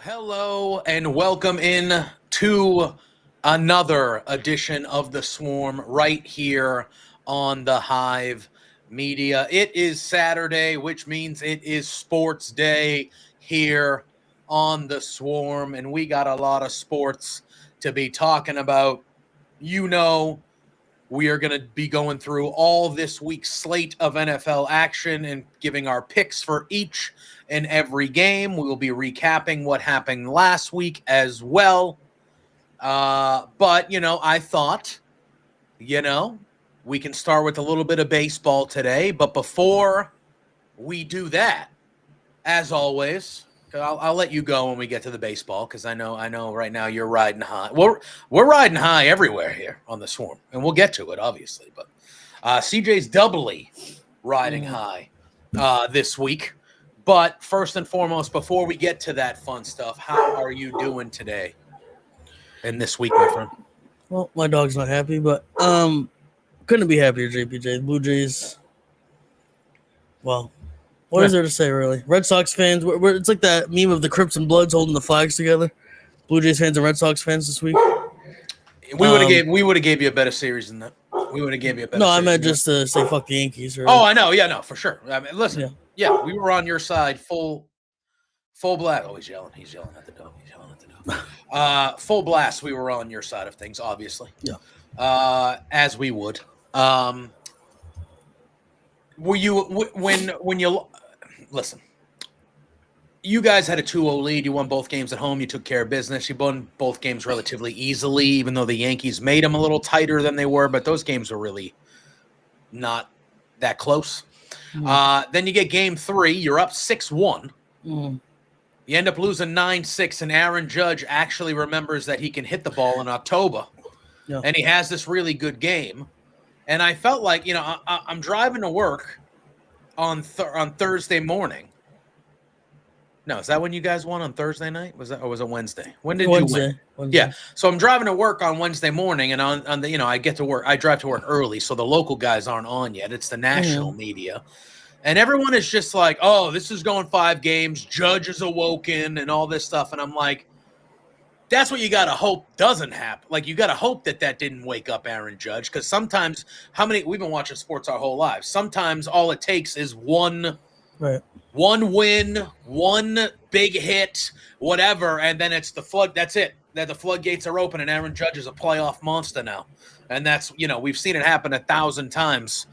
Hello and welcome in to another edition of The Swarm right here on the Hive Media. It is Saturday, which means it is sports day here on The Swarm, and we got a lot of sports to be talking about. You know, we are going to be going through all this week's slate of NFL action and giving our picks for each and every game. We will be recapping what happened last week as well. But, I thought, we can start with a little bit of baseball today. But before we do that, as always, I'll let you go when we get to the baseball because I know right now you're riding high. We're riding high everywhere here on the Swarm, and we'll get to it obviously. But CJ's doubly riding high this week. But first and foremost, before we get to that fun stuff, how are you doing today and this week, my friend? Well, my dog's not happy, but couldn't be happier, JPJ. The Blue Jays. Well. What is there to say, really? Red Sox fans, it's like that meme of the Crips and Bloods holding the flags together. Blue Jays fans and Red Sox fans this week. We would have gave you a better series than that. We would have gave you a better. No, I meant just to say fuck the Yankees. Really. Oh, I know. Yeah, no, for sure. I mean, listen. Yeah, we were on your side, full blast. Oh, he's yelling. He's yelling at the dog. Full blast. We were on your side of things, obviously. Yeah. As we would. Were you when you? Listen, you guys had a 2-0 lead. You won both games at home. You took care of business. You won both games relatively easily, even though the Yankees made them a little tighter than they were. But those games were really not that close. Then you get game 3. You're up 6-1. You end up losing 9-6, and Aaron Judge actually remembers that he can hit the ball in October. Yeah. And he has this really good game. And I felt like, I'm driving to work on Thursday morning. No, is that when you guys won on Thursday night? Was it Wednesday? When did you win? Wednesday. Yeah. So I'm driving to work on Wednesday morning, and on the I get to work. I drive to work early, so the local guys aren't on yet. It's the national media, and everyone is just like, "Oh, this is going 5 games. Judge is awoken, and all this stuff." And I'm like, that's what you got to hope doesn't happen. Like, you got to hope that didn't wake up Aaron Judge, because sometimes we've been watching sports our whole lives. Sometimes all it takes is one win, one big hit, whatever, and then it's the flood. That's it. That the floodgates are open, and Aaron Judge is a playoff monster now. And that's, we've seen it happen 1,000 times.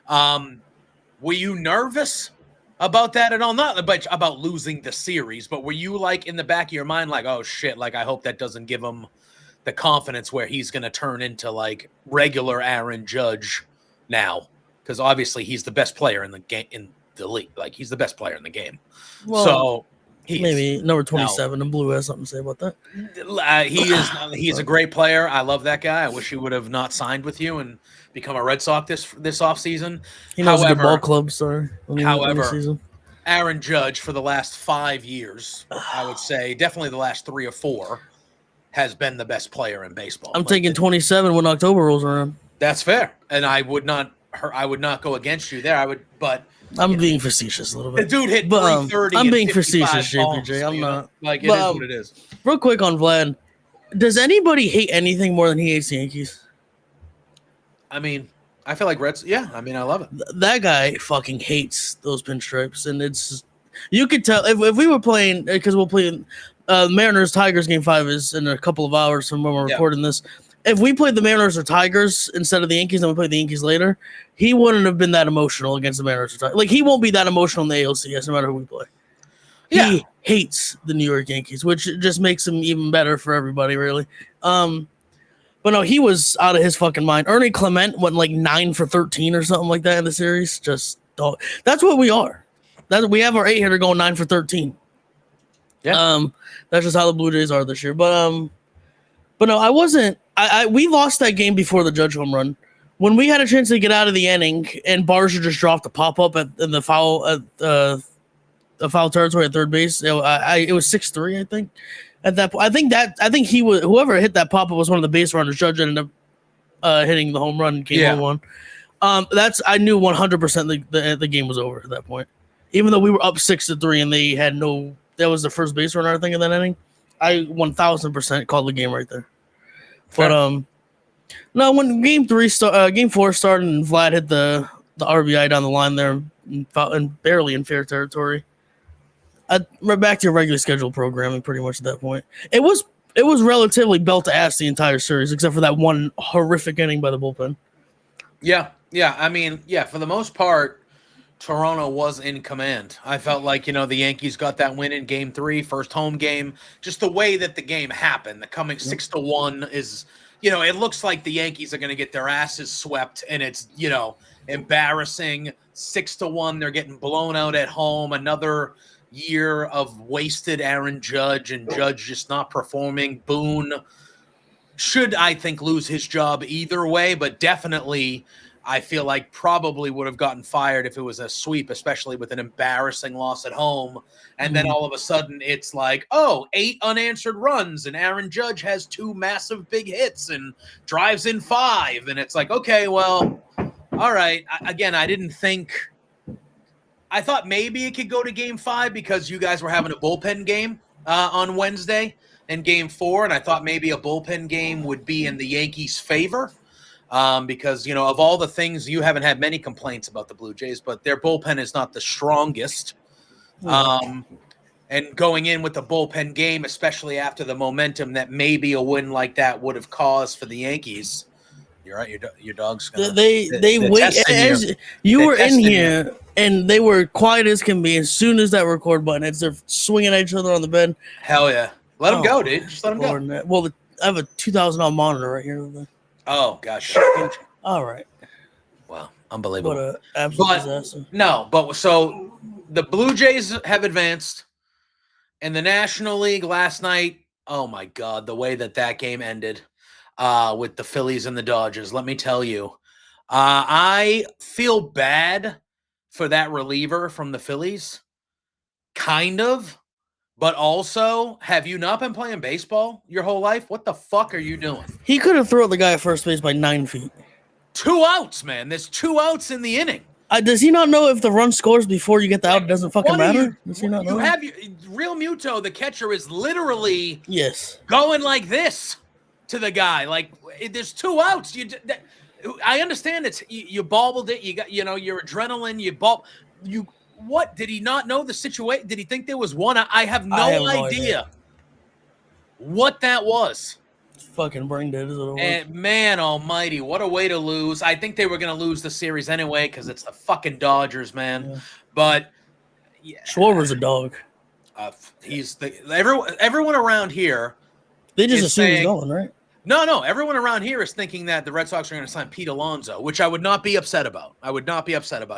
Were you nervous about that at all? Not about losing the series, but were you like in the back of your mind like, oh shit, like I hope that doesn't give him the confidence where he's going to turn into like regular Aaron Judge now? Because obviously he's the best player in the game, in the league. Like, he's the best player in the game. Well, so maybe number 27 and Blue has something to say about that. He's a great player. I love that guy. I wish he would have not signed with you and become a Red Sox this offseason. He knows a good ball club, sorry. However, Aaron Judge for the last 5 years, I would say definitely the last 3 or 4, has been the best player in baseball. I'm taking 27 when October rolls around. That's fair, and I would not go against you there. I'm being facetious a little bit. The dude hit 330. I'm being facetious, JPJ. I'm not. Like, it is what it is. Real quick on Vlad. Does anybody hate anything more than he hates the Yankees? I mean, I feel like Reds. Yeah, I mean, I love it. That guy fucking hates those pinstripes, and it's you could tell if we were playing, because we'll play Mariners Tigers game 5 is in a couple of hours from when we're recording this. If we played the Mariners or Tigers instead of the Yankees, and we played the Yankees later, he wouldn't have been that emotional against the Mariners or Tigers. Like, he won't be that emotional in the ALCS no matter who we play. Yeah. He hates the New York Yankees, which just makes him even better for everybody, really. But no, he was out of his fucking mind. Ernie Clement went like 9 for 13 or something like that in the series. Just don't. That's what we are. We have our 8-hitter going 9 for 13. Yeah. That's just how the Blue Jays are this year. But no, I wasn't. We lost that game before the Judge home run. When we had a chance to get out of the inning and Barger just dropped a pop up in the foul territory at third base, it was 6-3, I think. At that point, I think he was, whoever hit that pop up was one of the base runners. Judge ended up hitting the home run in game 1. I knew 100% the game was over at that point. Even though we were up 6-3 and they had no that was the first base runner, I think, in that inning. I 1000% called the game right there. Fair. But no, when game 4 started and Vlad hit the RBI down the line there and barely in fair territory, we're back to your regular scheduled programming pretty much at that point. It was relatively belt to ass the entire series, except for that one horrific inning by the bullpen. Yeah. I mean, for the most part, Toronto was in command. I felt like, the Yankees got that win in game 3, first home game. Just the way that the game happened, the coming 6-1 is, it looks like the Yankees are going to get their asses swept, and it's, embarrassing. 6-1, they're getting blown out at home. Another year of wasted Aaron Judge, and Judge just not performing. Boone should, I think, lose his job either way, but definitely I feel like probably would have gotten fired if it was a sweep, especially with an embarrassing loss at home. And then all of a sudden it's like, 8 unanswered runs, and Aaron Judge has 2 massive big hits and drives in 5. And it's like, okay, well, all right. Again, I thought maybe it could go to game 5 because you guys were having a bullpen game on Wednesday and game 4. And I thought maybe a bullpen game would be in the Yankees' favor. Because, of all the things, you haven't had many complaints about the Blue Jays, but their bullpen is not the strongest. And going in with the bullpen game, especially after the momentum that maybe a win like that would have caused for the Yankees. You're right. Your dog's gonna. They wait as you were in here, and they were quiet as can be. As soon as that record button hits, they're swinging at each other on the bed. Hell yeah! Let them go, dude. Just let them go. Well, I have a $2,000 monitor right here. Oh gosh! All right. Wow, unbelievable! What an absolute disaster. No, but so the Blue Jays have advanced in the National League last night. Oh my God, the way that game ended with the Phillies and the Dodgers. Let me tell you, I feel bad for that reliever from the Phillies, kind of. But also, have you not been playing baseball your whole life? What the fuck are you doing? He could have thrown the guy at first base by 9 feet. 2 outs, man. There's 2 outs in the inning. Does he not know if the run scores before you get the out? It doesn't fucking matter? Does he not know? Real Muto, the catcher, is literally going like this to the guy. Like, there's 2 outs. I understand you bobbled it. You got, your adrenaline. What did he not know the situation? Did he think there was one? I have no idea what that was. It's fucking brain dead, is what it was. And man almighty, what a way to lose. I think they were going to lose the series anyway because it's the fucking Dodgers, man. Yeah. But Schwarber's a dog. Everyone around here. They just assume he's going, right? No. Everyone around here is thinking that the Red Sox are going to sign Pete Alonso, which I would not be upset about.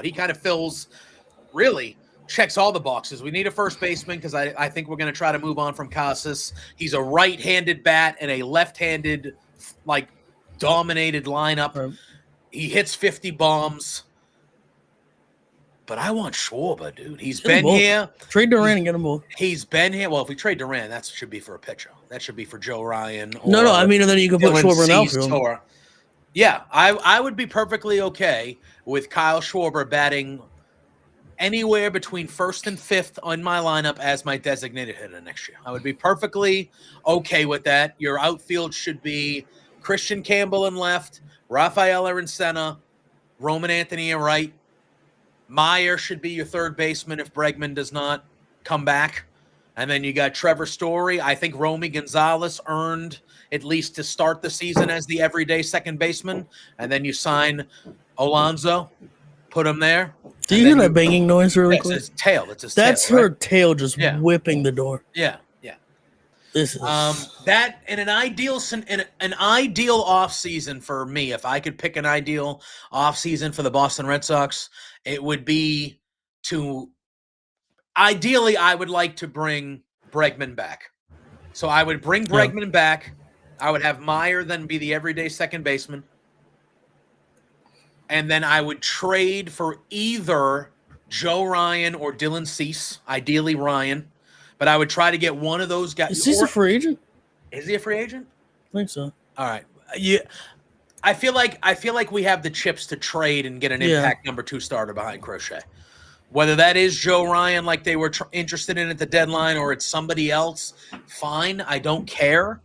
He kind of really checks all the boxes. We need a first baseman because I think we're going to try to move on from Casas. He's a right-handed bat and a left-handed, dominated lineup. Right. He hits 50 bombs. But I want Schwarber, dude. He's been here. Trade Duran and get him both. He's been here. Well, if we trade Duran, that should be for a pitcher. That should be for Joe Ryan. No. I mean, and then you can put Schwarber in outfield. Yeah, I would be perfectly okay with Kyle Schwarber batting anywhere between 1st and 5th on my lineup as my designated hitter next year. I would be perfectly okay with that. Your outfield should be Christian Campbell in left, Rafael in center, Roman Anthony in right. Meyer should be your third baseman if Bregman does not come back. And then you got Trevor Story. I think Romy Gonzalez earned at least to start the season as the everyday second baseman. And then you sign Alonso. Put him there. Do you hear that banging noise really quick? It's his tail. That's her tail just whipping the door. Yeah. This is that in an ideal off season for me. If I could pick an ideal off season for the Boston Red Sox, it would be to ideally I would like to bring Bregman back. So I would bring Bregman back. I would have Meyer then be the everyday second baseman. And then I would trade for either Joe Ryan or Dylan Cease, ideally Ryan. But I would try to get one of those guys. Is Cease a free agent? Is he a free agent? I think so. All right. Yeah. I feel like we have the chips to trade and get an impact number 2 starter behind Crochet. Whether that is Joe Ryan like they were interested in at the deadline or it's somebody else, fine. I don't care.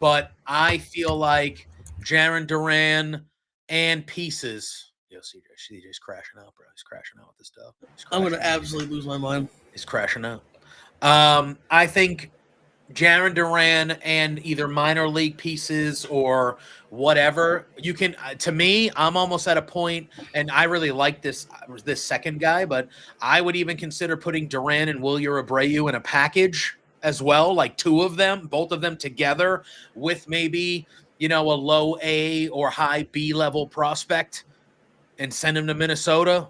But I feel like Jarren Duran and pieces. Yo, CJ's crashing out, bro. He's crashing out with this stuff. I'm going to absolutely lose my mind. He's crashing out. I think Jarren Duran and either minor league pieces or whatever you can. To me, I'm almost at a point, and I really like this second guy, but I would even consider putting Duran and Wilyer Abreu in a package as well, like two of them, both of them together with maybe a low A or high B level prospect, and send him to Minnesota.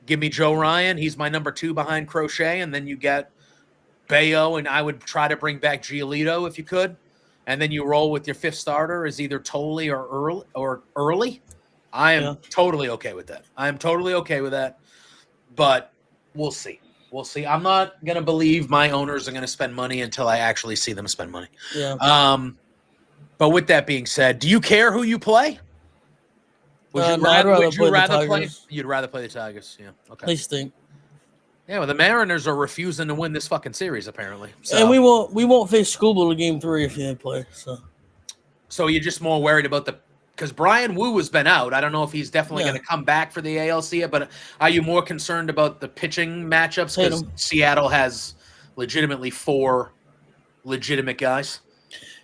Give me Joe Ryan. He's my number 2 behind Crochet, and then you get Bayo, and I would try to bring back Giolito if you could, and then you roll with your 5th starter as either Tolley or Early. I am totally okay with that. I am totally okay with that, but we'll see. We'll see. I'm not gonna believe my owners are gonna spend money until I actually see them spend money. Yeah. But with that being said, do you care who you play? Would you rather play? You'd rather play the Tigers. Yeah. Okay. They stink. Yeah, well, the Mariners are refusing to win this fucking series, apparently. So. And we won't face Scooble in Game 3 if they play. So you're just more worried about because Brian Wu has been out. I don't know if he's definitely going to come back for the ALC, but are you more concerned about the pitching matchups? Because Seattle has legitimately 4 legitimate guys.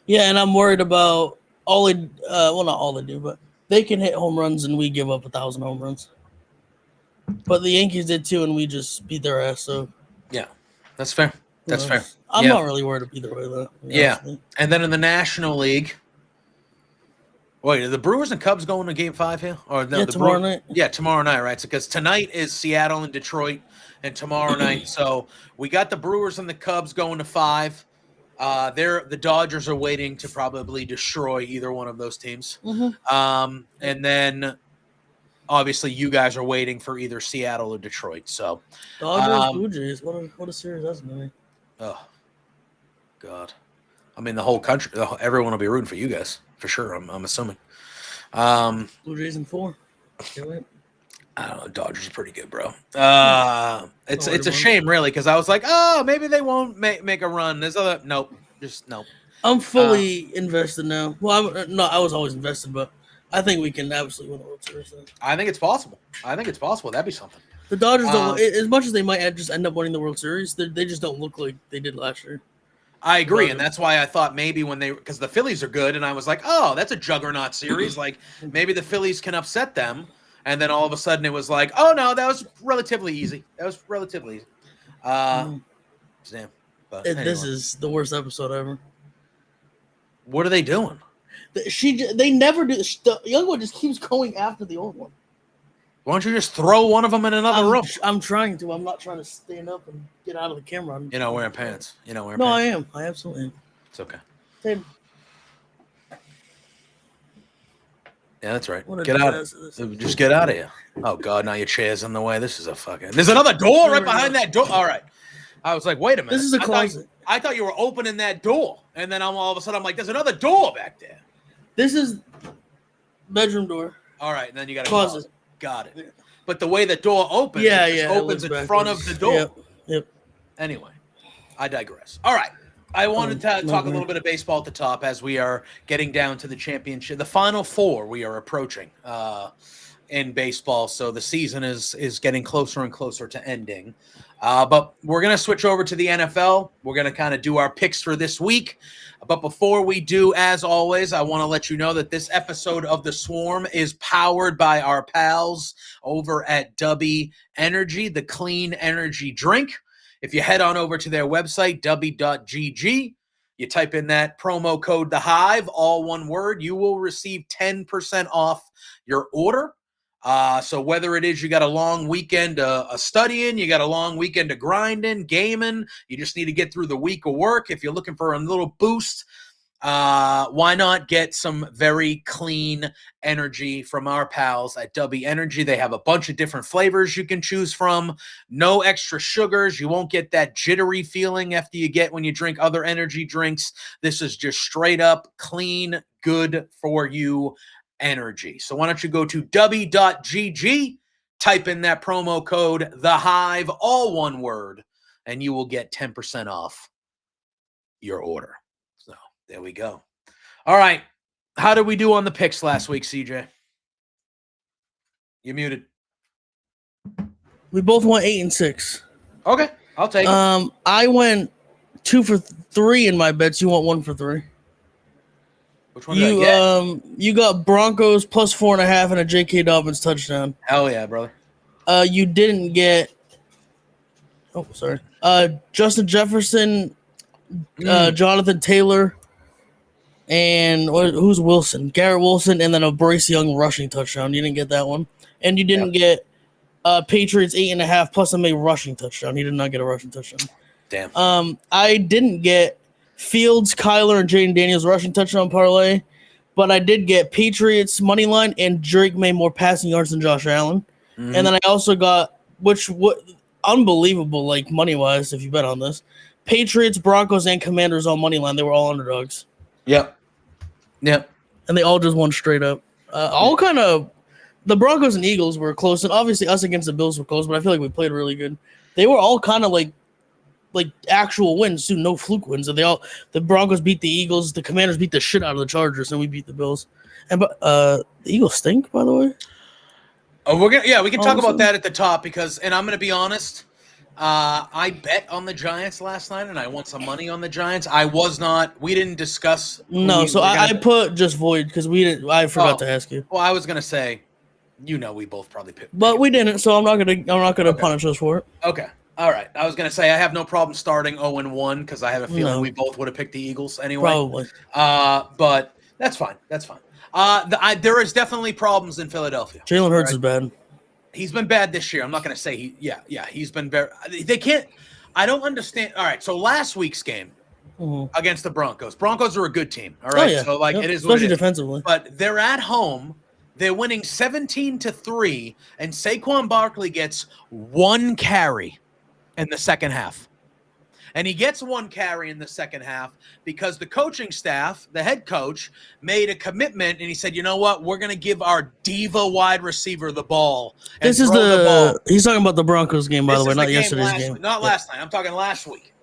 Yeah, and I'm worried about not all they do, but they can hit home runs and we give up 1,000 home runs. But the Yankees did too, and we just beat their ass. So yeah, that's fair. That's fair. I'm not really worried either way, though. Yeah, and then in the National League, wait, are the Brewers and Cubs going to Game 5 here? Or no, tomorrow night. Yeah, tomorrow night, right? So because tonight is Seattle and Detroit, and tomorrow night, so we got the Brewers and the Cubs going to 5. The Dodgers are waiting to probably destroy either one of those teams. Mm-hmm. And then obviously you guys are waiting for either Seattle or Detroit. So Dodgers, Blue Jays, what a series that's gonna be. Oh God. I mean the whole country, everyone will be rooting for you guys for sure, I'm assuming. Blue Jays in 4. Can't wait. I don't know. Dodgers are pretty good, bro. It's a shame, really, because I was like, oh, maybe they won't make a run. There's nope. I'm fully invested now. Well, I was always invested, but I think we can absolutely win the World Series. I think it's possible. That'd be something. The Dodgers don't, as much as they might just end up winning the World Series, they just don't look like they did last year. I agree, and that's why I thought maybe because the Phillies are good, and I was like, oh, that's a juggernaut series. Like maybe the Phillies can upset them. And then all of a sudden it was like, oh, no, that was relatively easy. Damn. But anyway. This is the worst episode ever. What are they doing? They never do. The young one just keeps going after the old one. Why don't you just throw one of them in another room? I'm trying to. I'm not trying to stand up and get out of the camera. Wearing pants. No, I am. I absolutely am. It's okay. Same. Yeah, that's right. Get out. Just get out of here. Oh God, now your chair's in the way. This is a fucking. There's another door right behind that door. All right. I was like, wait a minute. This is a closet. I thought you were opening that door, and then all of a sudden I'm like, there's another door back there. This is bedroom door. All right, and then you got a closet. Got it. Yeah. But the way the door opens, it opens in front of the door. Yep. Anyway, I digress. All right. I wanted to talk a little bit of baseball at the top as we are getting down to the championship. The Final Four we are approaching in baseball, so the season is getting closer and closer to ending. But we're going to switch over to the NFL. We're going to kind of do our picks for this week. But before we do, as always, I want to let you know that this episode of The Swarm is powered by our pals over at W Energy, the clean energy drink. If you head on over to their website, w.gg, you type in that promo code The Hive, all one word, you will receive 10% off your order. So whether it is you got a long weekend of studying, you got a long weekend of grinding, gaming, you just need to get through the week of work. If you're looking for a little boost, why not get some very clean energy from our pals at W Energy? They have a bunch of different flavors you can choose from. No extra sugars. You won't get that jittery feeling after you get when you drink other energy drinks. This is just straight up clean, good for you energy. So why don't you go to w.gg, type in that promo code, The Hive, all one word, and you will get 10% off your order. So there we go. All right. How did we do on the picks last week, CJ? You muted. We both went 8 and 6. Okay, I'll take it. I went 2 for 3 in my bets. You went 1 for 3. Which one did I get? You got Broncos plus 4.5 and a J.K. Dobbins touchdown. Hell yeah, brother. You didn't get. Oh, sorry. Justin Jefferson, Jonathan Taylor, and who's Wilson? Garrett Wilson, and then a Bryce Young rushing touchdown. You didn't get that one, and you didn't get Patriots 8.5 plus a rushing touchdown. He did not get a rushing touchdown. Damn. I didn't get Fields, Kyler, and Jaden Daniels rushing touchdown parlay, but I did get Patriots money line and Drake May more passing yards than Josh Allen, and then I also got what unbelievable like money wise if you bet on this, Patriots, Broncos, and Commanders all money line. They were all underdogs. Yep. And they all just won straight up. All kind of. The Broncos and Eagles were close, and obviously us against the Bills were close, but I feel like we played really good. They were all kind of like actual wins too, no fluke wins. And the Broncos beat the Eagles, the Commanders beat the shit out of the Chargers, and we beat the Bills. And the Eagles stink, by the way. Oh, we can talk about that at the top because, and I'm gonna be honest, I bet on the Giants last night, and I won some money on the Giants. We didn't discuss. No, so I put just void because I forgot to ask you. Well, I was gonna say. We both probably picked. But we didn't, so I'm not gonna punish us for it. Okay. All right. I was gonna say I have no problem starting 0-1 because I have a feeling we both would have picked the Eagles anyway. Probably. But that's fine. There is definitely problems in Philadelphia. Jalen Hurts is bad. He's been bad this year. I'm not gonna say he's been very. They can't. I don't understand. All right. So last week's game against the Broncos. Broncos are a good team. All right. So it is especially defensively. But they're at home. They're winning 17-3, and Saquon Barkley gets 1 carry in the second half. And he gets 1 carry in the second half because the coaching staff, the head coach, made a commitment, and he said, you know what? We're going to give our diva wide receiver the ball. This is the ball. He's talking about the Broncos game, by the way, not yesterday's game. Not last night. I'm talking last week.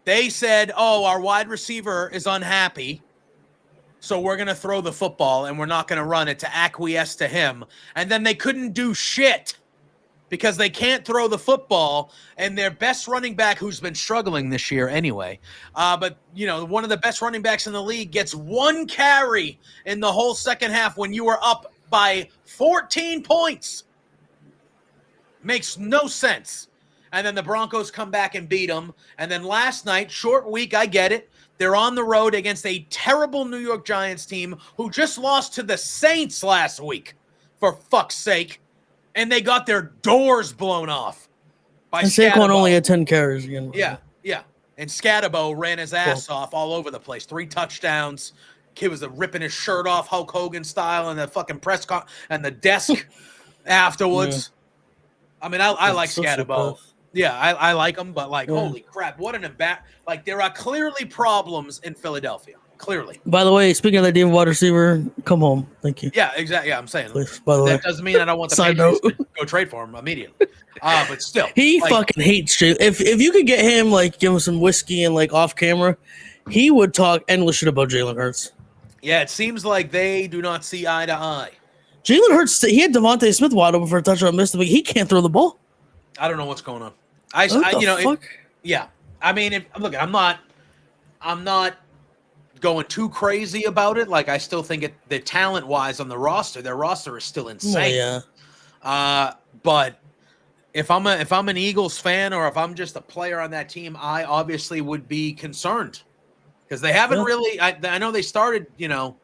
They said, our wide receiver is unhappy. So we're going to throw the football, and we're not going to run it to acquiesce to him. And then they couldn't do shit because they can't throw the football, and their best running back, who's been struggling this year anyway, but, one of the best running backs in the league gets 1 carry in the whole second half when you were up by 14 points. Makes no sense. And then the Broncos come back and beat them. And then last night, short week, I get it. They're on the road against a terrible New York Giants team who just lost to the Saints last week, for fuck's sake. And they got their doors blown off by Scatterbo. Saquon only had 10 carries again. Yeah. And Scatterbo ran his ass off all over the place. 3 touchdowns. Kid was ripping his shirt off Hulk Hogan style in the fucking press con and the desk afterwards. Yeah. I mean, I like Scatterbo. Yeah, I like him, but holy crap, what an there are clearly problems in Philadelphia. Clearly. By the way, speaking of that diva wide receiver, come home. Thank you. Yeah, exactly. Yeah, I'm saying. Please, by the way. That doesn't mean I don't want the Patriots to go trade for him immediately. But still. He fucking hates Jalen. If you could get him, give him some whiskey and off camera, he would talk endless shit about Jalen Hurts. Yeah, it seems like they do not see eye to eye. Jalen Hurts, he had Devontae Smith wide open for a touchdown, missed it. He can't throw the ball. I don't know what's going on. Fuck? Yeah. I mean, look, I'm not going too crazy about it. I still think the talent-wise on their roster is still insane. Yeah. But if I'm an Eagles fan or if I'm just a player on that team, I obviously would be concerned because they haven't really. I know they started 3-0,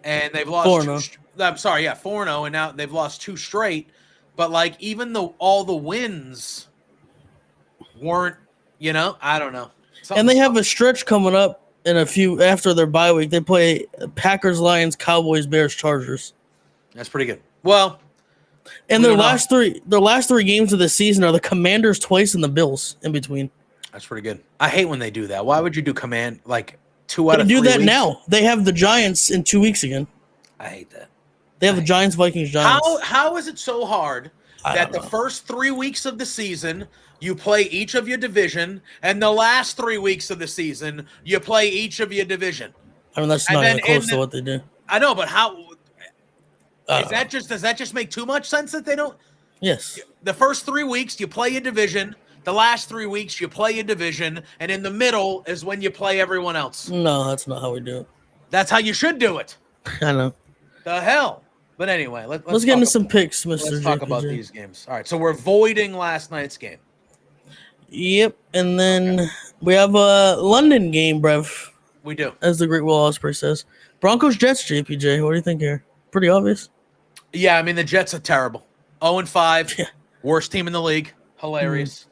and they've lost 4-0. I'm sorry, 4-0, and now they've lost 2 straight. But even though all the wins weren't, I don't know. And they have a stretch coming up in a few after their bye week. They play Packers, Lions, Cowboys, Bears, Chargers. That's pretty good. Well, and their last three games of the season are the Commanders twice and the Bills in between. That's pretty good. I hate when they do that. Why would you do 2 out of 3 They do that weeks? now. They have the Giants in 2 weeks again. I hate that. They have the Giants, Vikings, Giants. How is it so hard that the first 3 weeks of the season you play each of your division, and the last 3 weeks of the season you play each of your division? I mean, that's not even close to what they do. I know, but how is that? Does that just make too much sense that they don't? Yes. The first 3 weeks you play a division. The last 3 weeks you play a division, and in the middle is when you play everyone else. No, that's not how we do it. That's how you should do it. I know. The hell. But anyway, let's get into some picks, Mr. Let's talk about these games. All right, so we're voiding last night's game. Yep, and then we have a London game, Brev. We do. As the Great Will Osprey says. Broncos, Jets, JPJ. What do you think here? Pretty obvious. Yeah, I mean, the Jets are terrible. 0-5. Yeah. Worst team in the league. Hilarious.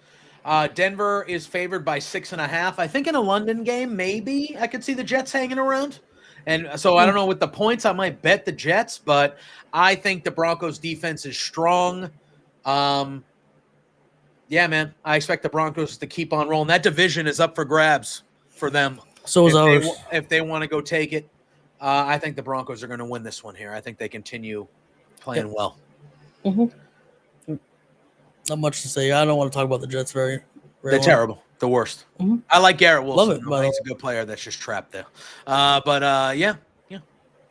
Denver is favored by 6.5. I think in a London game, maybe I could see the Jets hanging around. And so I don't know with the points, I might bet the Jets, but I think the Broncos defense is strong. Yeah, man, I expect the Broncos to keep on rolling. That division is up for grabs for them. So is ours. If they want to go take it, I think the Broncos are going to win this one here. I think they continue playing well. Mm-hmm. Not much to say. I don't want to talk about the Jets very They're terrible. The worst. Mm-hmm. I like Garrett Wilson. Love it, He's a good player that's just trapped there. Yeah.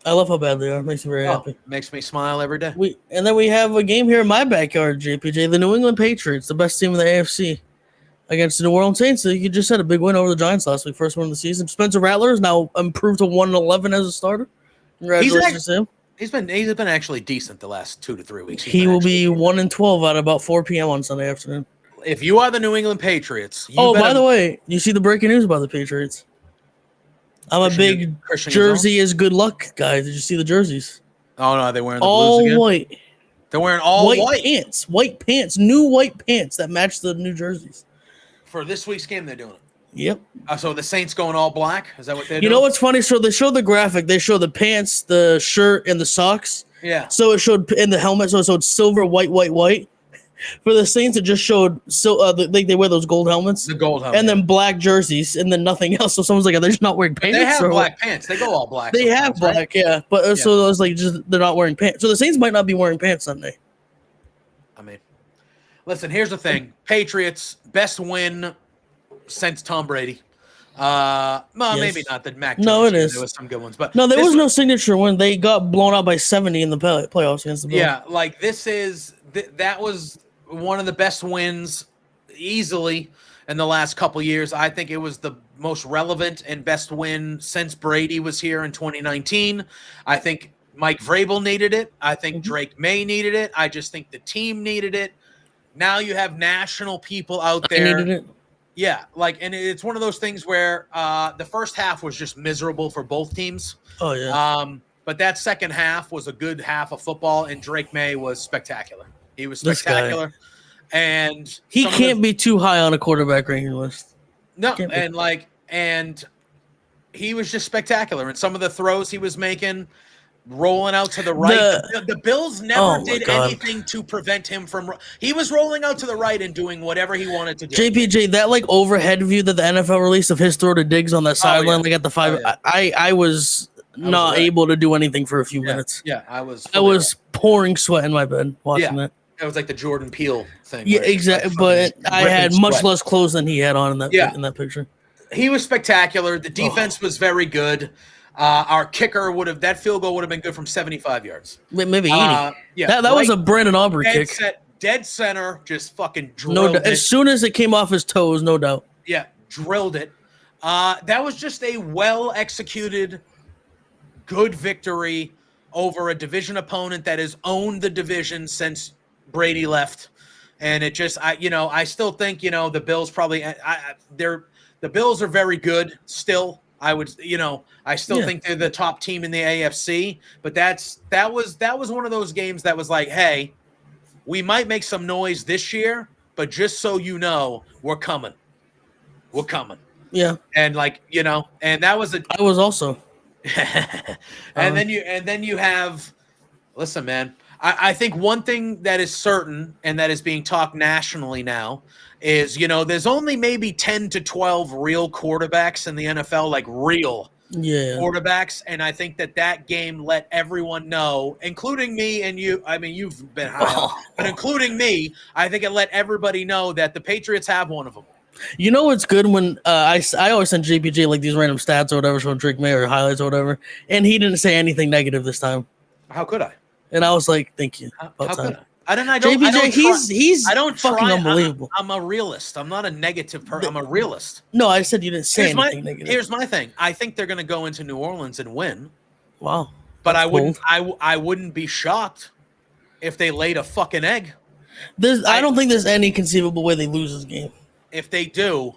I love how bad they are. It makes me very happy. Makes me smile every day. And then we have a game here in my backyard, JPJ. The New England Patriots, the best team in the AFC, against the New Orleans Saints. So you just had a big win over the Giants last week, first win of the season. Spencer Rattler is now improved to 1-11 as a starter. Congratulations to him. He's been actually decent the last 2 to 3 weeks. He will be 1-12 at about 4 p.m. on Sunday afternoon. If you are the New England Patriots, by the way, you see the breaking news about the Patriots? I'm a big jersey is good luck guy. Did you see the jerseys? Oh no, they're wearing the all blues again? white. They're wearing all white pants, new white pants that match the new jerseys. For this week's game, they're doing it. Yep. So the Saints going all black? Is that what they're doing? You know what's funny? So they show the graphic. They show the pants, the shirt, and the socks. Yeah. So it showed in the helmet. So it's silver, white. For the Saints, it just showed they wear those gold helmets. The gold helmet. And then black jerseys, and then nothing else. So someone's like, they're just not wearing pants. They have black pants. They go all black. They have black, right? Yeah. But so it was like just they're not wearing pants. So the Saints might not be wearing pants Sunday. I mean, listen. Here's the thing: Patriots best win since Tom Brady. Maybe not the Mac Jones. No, it is. There was some good ones, but no, there was no signature win. They got blown out by 70 in the playoffs against the Bills. Yeah, like that was one of the best wins easily in the last couple years. I think it was the most relevant and best win since Brady was here in 2019. I think Mike Vrabel needed it. I think Drake May needed it. I just think the team needed it. Now you have national people out there. Needed it. Yeah, and it's one of those things where the first half was just miserable for both teams. Oh, yeah. But that second half was a good half of football, and Drake May was spectacular. He was spectacular. And he can't be too high on a quarterback ranking list. No, and he was just spectacular. And some of the throws he was making, rolling out to the right. The Bills never did anything to prevent him from. He was rolling out to the right and doing whatever he wanted to do. JPJ, that overhead view that the NFL released of his throw to Diggs on that sideline, at the 5. I was not able to do anything for a few minutes. Yeah, I was pouring sweat in my bed watching that. It was like the Jordan Peele thing. Yeah, exactly. But I had much less clothes than he had on in that picture. He was spectacular. The defense was very good. Our kicker that field goal would have been good from 75 yards. Maybe 80. That was a Brandon Aubrey kick. Dead center, just fucking drilled it. As soon as it came off his toes, no doubt. Yeah, drilled it. That was just a well-executed, good victory over a division opponent that has owned the division since Brady left. And it just, I still think, the Bills probably, the Bills are very good still. I still think they're the top team in the AFC, but that was one of those games that was like, hey, we might make some noise this year, but just so you know, we're coming. We're coming. Yeah. And and that was I was also. and then you have, listen, man, I think one thing that is certain and that is being talked nationally now is, there's only maybe 10 to 12 real quarterbacks in the NFL, like real quarterbacks, and I think that game let everyone know, including me and you. I mean, you've been high, but including me, I think it let everybody know that the Patriots have one of them. You know what's good when I always send JPJ like these random stats or whatever from Drake May or highlights or whatever, and he didn't say anything negative this time. How could I? And I was like, thank you. How could I? He's I don't fucking unbelievable. I'm a realist. I'm not a negative person. I'm a realist. No, I said you didn't say anything negative. Here's my thing. I think they're going to go into New Orleans and win. Wow. But I wouldn't be shocked if they laid a fucking egg. I don't think there's any conceivable way they lose this game. If they do,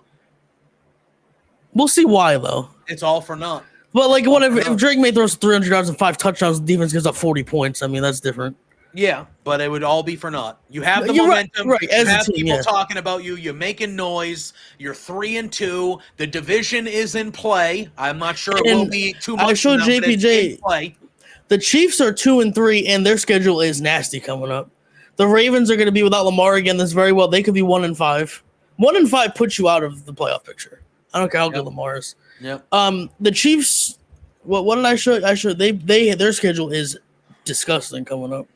we'll see why though. It's all for naught. But like, whatever. If Drake May throws 300 yards and 5 touchdowns, the defense gives up 40 points. I mean, that's different. Yeah, but it would all be for naught. You have the momentum. Right. You have people talking about you. You're making noise. You're 3-2. The division is in play. I'm not sure it will be too much. I showed JPJ. The Chiefs are 2-3, and their schedule is nasty coming up. The Ravens are going to be without Lamar again. This very well. They could be 1-5. 1-5 puts you out of the playoff picture. I don't care how good Lamar is. Yep. The Chiefs. What did I show? Their schedule is disgusting coming up.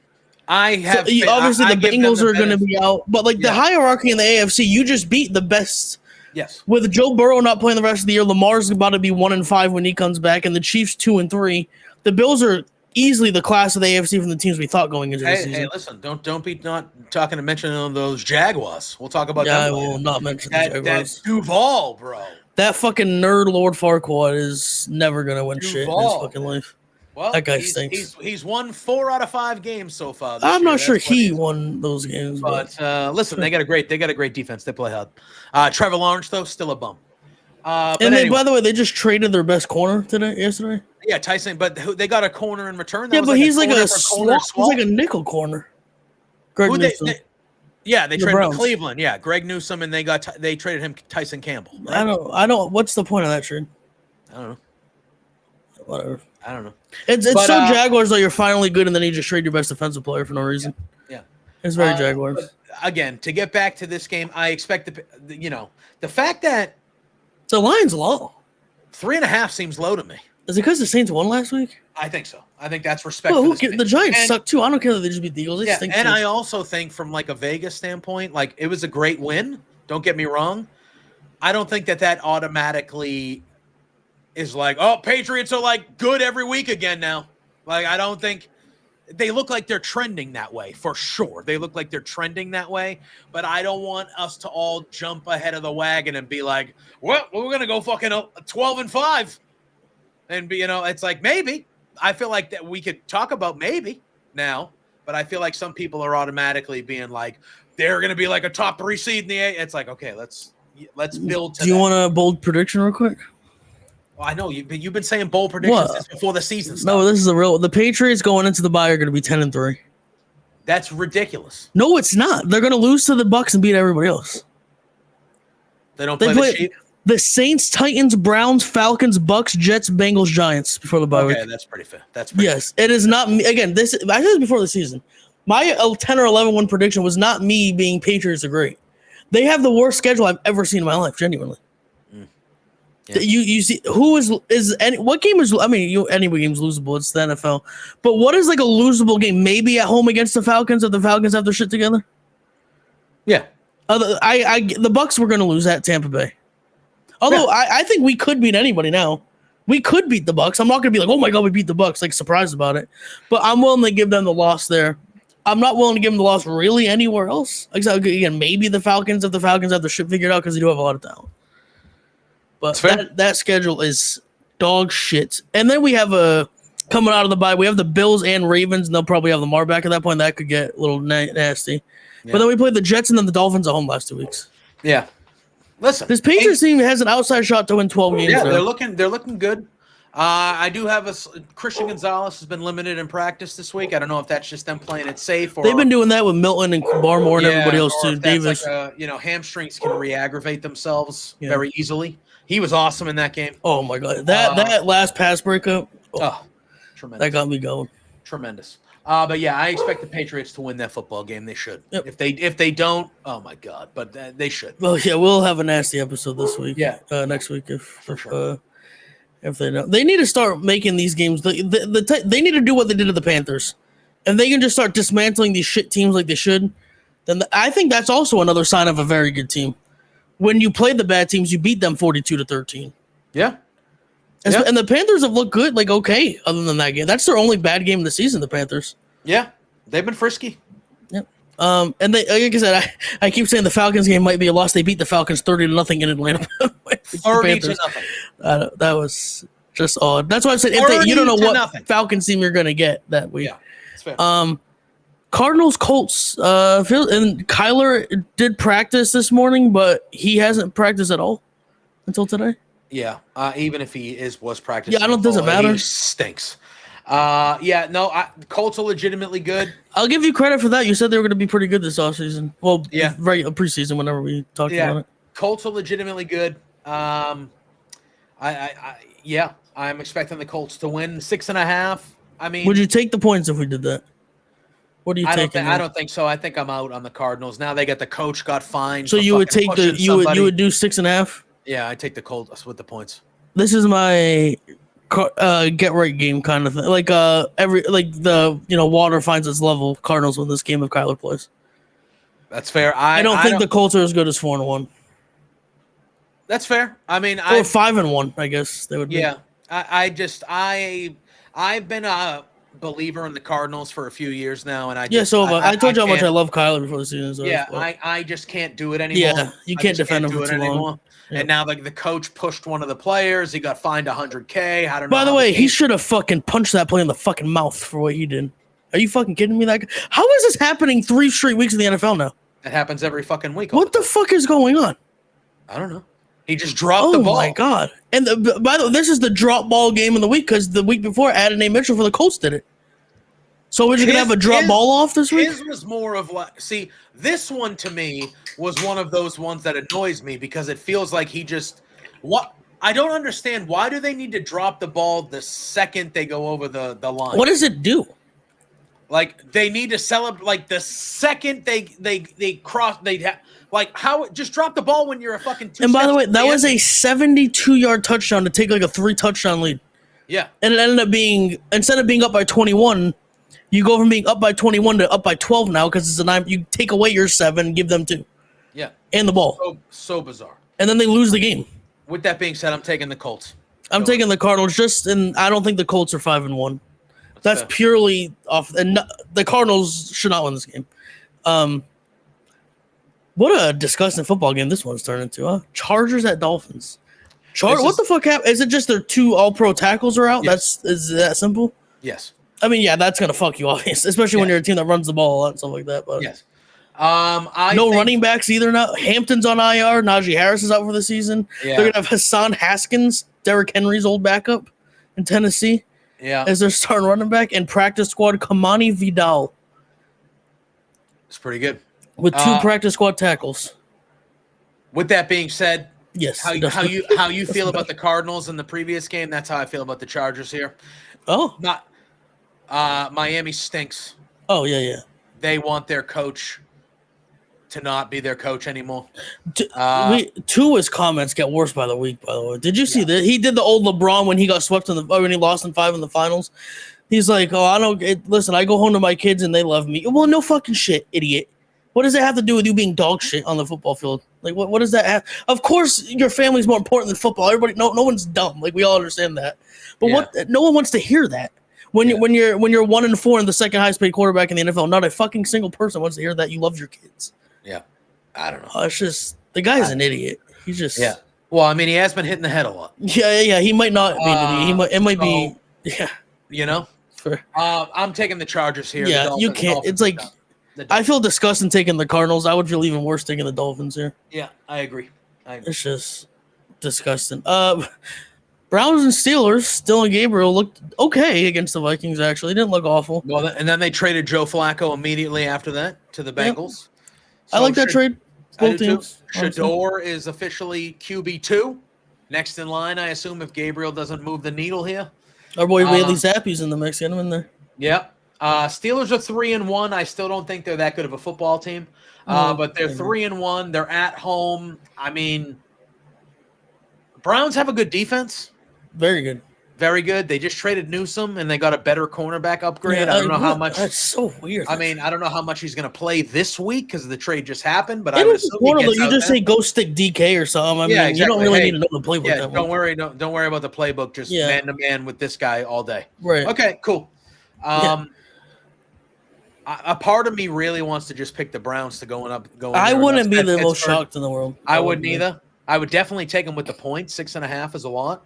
Obviously the Bengals are going to be out, but like the hierarchy in the AFC, you just beat the best. Yes. With Joe Burrow not playing the rest of the year, Lamar's about to be 1-5 when he comes back, and the Chiefs 2-3. The Bills are easily the class of the AFC from the teams we thought going into the season. Hey, listen, don't be not talking to mention those Jaguars. We'll talk about them. I will not mention the Jaguars. That Duval, bro. That fucking nerd Lord Farquaad is never gonna win shit in his fucking life. Well, that guy stinks. He's won 4 out of 5 games so far. I'm not sure he won those games, but listen, they got a great defense. They play hard. Trevor Lawrence though still a bum. By the way, they just traded their best corner yesterday. Yeah, Tyson, but they got a corner in return. That but he's like he's like a nickel corner. Greg Newsome. They traded him to Cleveland. Yeah, Greg Newsome, and they traded him Tyson Campbell. Right? I don't. What's the point of that trade? I don't know. Whatever. I don't know. It's Jaguars though. You're finally good, and then you just trade your best defensive player for no reason. Yeah. It's very Jaguars. Again, to get back to this game, I expect the fact that the line's low. 3.5 seems low to me. Is it because the Saints won last week? I think so. I think that's respect. Well, the Giants suck too. I don't care that they just beat the Eagles. I also think from like a Vegas standpoint, like it was a great win. Don't get me wrong. I don't think that automatically is like, oh, Patriots are like good every week again now. Like I don't think they look like they're trending that way for sure. They look like they're trending that way, but I don't want us to all jump ahead of the wagon and be like, well, we're gonna go fucking 12-5. And it's like maybe. I feel like that we could talk about maybe now, but I feel like some people are automatically being like they're going to be like a top 3 seed in the A. It's like okay, let's build. Do you want a bold prediction real quick? Well, I know you've been saying bold predictions since before the season started. No, this is the Patriots going into the bye are going to be 10-3. That's ridiculous. No, it's not. They're going to lose to the Bucs and beat everybody else. They don't play the Chiefs. The Saints, Titans, Browns, Falcons, Bucks, Jets, Bengals, Giants before the bye week. Okay, that's pretty fair. Fair. It is not me. Again, I said this before the season. My 10 or 11-1 prediction was not me being Patriots are great. They have the worst schedule I've ever seen in my life, genuinely. Yeah. You see what game is? I mean, any game's losable. It's the NFL. But what is like a losable game? Maybe at home against the Falcons if the Falcons have their shit together. Yeah. The Bucks were going to lose at Tampa Bay. Although I think we could beat anybody now. We could beat the Bucks. I'm not going to be like, oh my God, we beat the Bucks, like surprised about it. But I'm willing to give them the loss there. I'm not willing to give them the loss really anywhere else. Again, maybe the Falcons, if the Falcons have their shit figured out because they do have a lot of talent. But that schedule is dog shit. And then we have coming out of the bye, we have the Bills and Ravens, and they'll probably have Lamar back at that point. That could get a little nasty. Yeah. But then we played the Jets and then the Dolphins at home last 2 weeks. Yeah. Listen, this Patriots team has an outside shot to win 12 games. Yeah, they're looking good. I do have Christian Gonzalez has been limited in practice this week. I don't know if that's just them playing it safe. Or, they've been doing that with Milton and Barmore and everybody else too. Davis, hamstrings can re-aggravate themselves very easily. He was awesome in that game. Oh my God, that last pass breakup. Tremendous. That got me going. Tremendous. But yeah, I expect the Patriots to win that football game. They should. Yep. If they don't, oh my God! But they should. Well, yeah, we'll have a nasty episode this week. Yeah, next week for sure. If they don't, they need to start making these games. They need to do what they did to the Panthers, and they can just start dismantling these shit teams like they should. Then I think that's also another sign of a very good team. When you play the bad teams, you beat them 42-13. Yeah. And the Panthers have looked good, like okay. Other than that game, that's their only bad game of the season. The Panthers. Yeah, they've been frisky. Yep. And they, like I said, I keep saying the Falcons game might be a loss. They beat the Falcons 30-0 in Atlanta. 30-0. That was just odd. That's why I said you don't know what Falcons team you're gonna get that week. Yeah, that's fair. Cardinals Colts. And Kyler did practice this morning, but he hasn't practiced at all until today. Yeah, even if he was practicing. Yeah, doesn't matter. He stinks. Colts are legitimately good. I'll give you credit for that. You said they were going to be pretty good this offseason. Well, yeah, right, preseason whenever we talked about it. Colts are legitimately good. I'm expecting the Colts to win 6.5. I mean, would you take the points if we did that? What do you take? I don't think so. I think I'm out on the Cardinals. Now they got the coach got fined. So you would take you would do 6.5? Yeah, I take the Colts with the points. This is my get right game kind of thing. Like water finds its level. Cardinals win this game if Kyler plays. That's fair. I don't think the Colts are as good as 4-1. That's fair. I mean, or 5-1. I guess they would be. Yeah, I've been a believer in the Cardinals for a few years now, and I told you how much I love Kyler before the season. So I just can't do it anymore. Yeah, you can't defend him for too long. Yeah. And now the coach pushed one of the players. He got fined $100K. I don't know. By the way, he should have fucking punched that player in the fucking mouth for what he did. Are you fucking kidding me? How is this happening 3 straight weeks in the NFL now? It happens every fucking week. What the fuck is going on? I don't know. He just dropped the ball. Oh my god! And by the way, this is the drop ball game of the week because the week before, Adonai Mitchell for the Colts did it. So we're just gonna have a drop ball off this week. His was more of what? See, this one to me was one of those ones that annoys me because it feels like he just what I don't understand. Why do they need to drop the ball the second they go over the line? What does it do? Like they need to celebrate. Like the second they cross, how just drop the ball when you're a fucking. And by the way, that was a 72-yard touchdown to take like a 3-touchdown lead. Yeah, and it ended up being instead of being up by 21. You go from being up by 21 to up by 12 now because it's a 9. You take away your 7, give them 2. Yeah. And the ball. So bizarre. And then they lose the game. With that being said, I'm taking the Colts. I'm taking the Cardinals and I don't think the Colts are 5-1. That's purely off. And the Cardinals should not win this game. What a disgusting football game this one's turned into, huh? Chargers at Dolphins. What the fuck happened? Is it just their 2 all-pro tackles are out? Yes. Is that simple? Yes. I mean, yeah, that's gonna fuck you off, especially when you're a team that runs the ball a lot and stuff like that. But yes, no running backs either now. Hampton's on IR. Najee Harris is out for the season. Yeah. They're gonna have Hassan Haskins, Derrick Henry's old backup in Tennessee. Yeah, as their starting running back and practice squad Kamani Vidal. It's pretty good with 2 practice squad tackles. With that being said, yes, how you feel about the Cardinals in the previous game? That's how I feel about the Chargers here. Oh, Miami stinks. Oh, yeah. They want their coach to not be their coach anymore. Tua's comments get worse by the week, by the way. Did you see that? He did the old LeBron when he got swept when he lost in 5 in the finals. He's like, listen, I go home to my kids and they love me. Well, no fucking shit, idiot. What does it have to do with you being dog shit on the football field? Like, what does that have? Of course, your family's more important than football. Everybody, no one's dumb. Like, we all understand that. But no one wants to hear that. When you're 1-4 and the second highest paid quarterback in the NFL, not a fucking single person wants to hear that you love your kids. Yeah, I don't know. It's just the guy's an idiot. He's just Well, I mean, he has been hitting the head a lot. Yeah. He might not be an idiot. It might be. Yeah. You know. Fair. I'm taking the Chargers here. Yeah, you can't. It's like I feel disgusting taking the Cardinals. I would feel even worse taking the Dolphins here. Yeah, I agree. It's just disgusting. Browns and Steelers, Dylan Gabriel looked okay against the Vikings, actually. Didn't look awful. Well, and then they traded Joe Flacco immediately after that to the Bengals. Yep. I like that trade. Both teams. Shador is officially QB2. Next in line, I assume, if Gabriel doesn't move the needle here. Our boy Bailey Zappi's in the mix. Get him in there. Yeah. Steelers are 3-1. I still don't think they're that good of a football team. But they're 3-1. They're at home. I mean, Browns have a good defense. Very good. Very good. They just traded Newsom, and they got a better cornerback upgrade. Yeah, I don't know how much. That's so weird. I mean, I don't know how much he's going to play this week because the trade just happened. But it I would assume he gets you out just there. say go stick DK or something. I mean, exactly. you don't really need to know the playbook. Yeah, don't worry about the playbook. Just man to man with this guy all day. Right. Okay. Cool. A part of me really wants to just pick the Browns to go up. I wouldn't be the most shocked in the world. I wouldn't either. I would definitely take them with the points. 6.5 is a lot.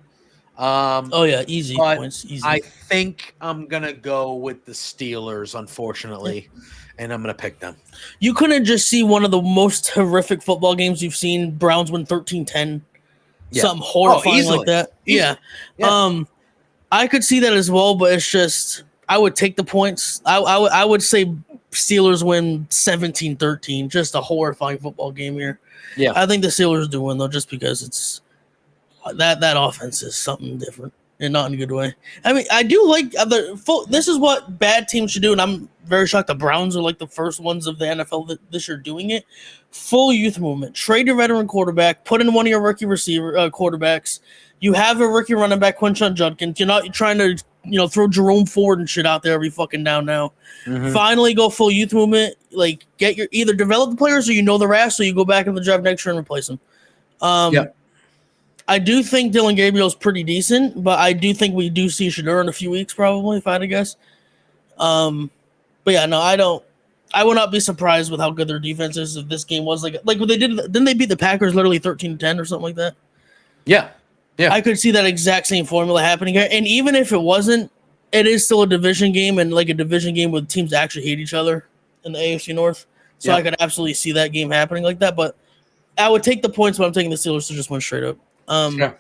Easy points. Easy. I think I'm gonna go with the Steelers, unfortunately, and I'm gonna pick them. You couldn't just see one of the most horrific football games you've seen. Browns win 13-10. Something horrifying like that. Easily. Yeah. I could see that as well, but it's just I would take the points. I would say Steelers win 17-13. Just a horrifying football game here. Yeah, I think the Steelers do win though, just because it's that offense is something different and not in a good way. I mean, I do like this is what bad teams should do, and I'm very shocked the Browns are like the first ones of the NFL this year doing it. Full youth movement. Trade your veteran quarterback. Put in one of your rookie receiver quarterbacks. You have a rookie running back, Quinshon Judkins. You're not trying to throw Jerome Ford and shit out there every fucking down now. Mm-hmm. Finally, go full youth movement. Like get your either develop the players or the rest, so you go back in the draft next year and replace them. I do think Dylan Gabriel's pretty decent, but I do think we do see Shedeur in a few weeks, probably, if I had to guess. But yeah, no, I don't. I would not be surprised with how good their defense is if this game was like what they did. Didn't they beat the Packers literally 13-10 or something like that? Yeah. I could see that exact same formula happening here. And even if it wasn't, it is still a division game, and like a division game where teams actually hate each other in the AFC North. So I could absolutely see that game happening like that. But I would take the points, but I'm taking the Steelers to just win straight up. And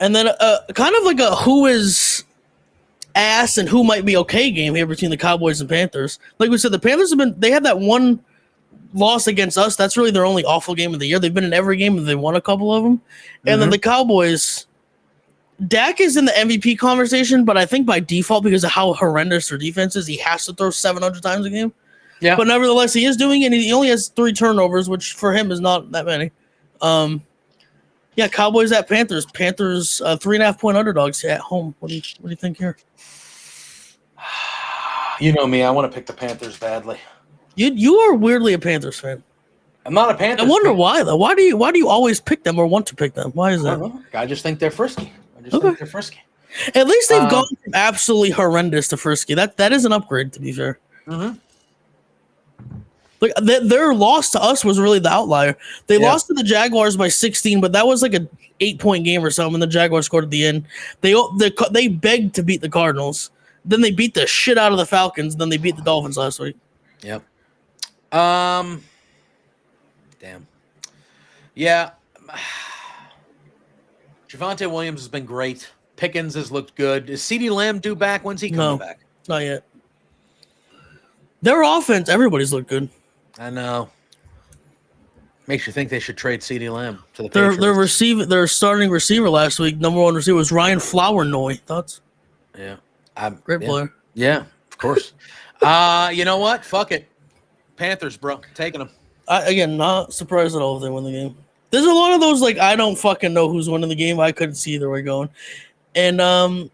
then kind of like a who is ass and who might be okay game here between the Cowboys and Panthers. Like we said, the Panthers they had that one loss against us. That's really their only awful game of the year. They've been in every game and they won a couple of them. And then the Cowboys, Dak is in the MVP conversation, but I think by default, because of how horrendous their defense is, he has to throw 700 times a game. Yeah. But nevertheless, he is doing it, and he only has 3 turnovers, which for him is not that many. Cowboys at Panthers. Panthers 3.5-point underdogs at home. What do you think here? You know me. I want to pick the Panthers badly. You are weirdly a Panthers fan. I'm not a Panthers. I wonder why though. Why do you always pick them or want to pick them? Why is that? I just think they're frisky. Think they're frisky. At least they've gone from absolutely horrendous to frisky. That is an upgrade, to be fair. Mm-hmm. Like their loss to us was really the outlier. They lost to the Jaguars by 16, but that was like a 8-point game or something. And the Jaguars scored at the end. They begged to beat the Cardinals. Then they beat the shit out of the Falcons. Then they beat the Dolphins last week. Yep. Damn. Yeah. Javonte Williams has been great. Pickens has looked good. Is CeeDee Lamb due back? When's he coming back? Not yet. Their offense, everybody's looked good. I know. Makes you think they should trade CeeDee Lamb to the Patriots. Their starting receiver last week, number 1 receiver, was Ryan Flournoy. Thoughts? Yeah. Great player. Yeah, of course. You know what? Fuck it. Panthers, bro. Taking them. Again, not surprised at all if they win the game. There's a lot of those, like, I don't fucking know who's winning the game. I couldn't see either way going. And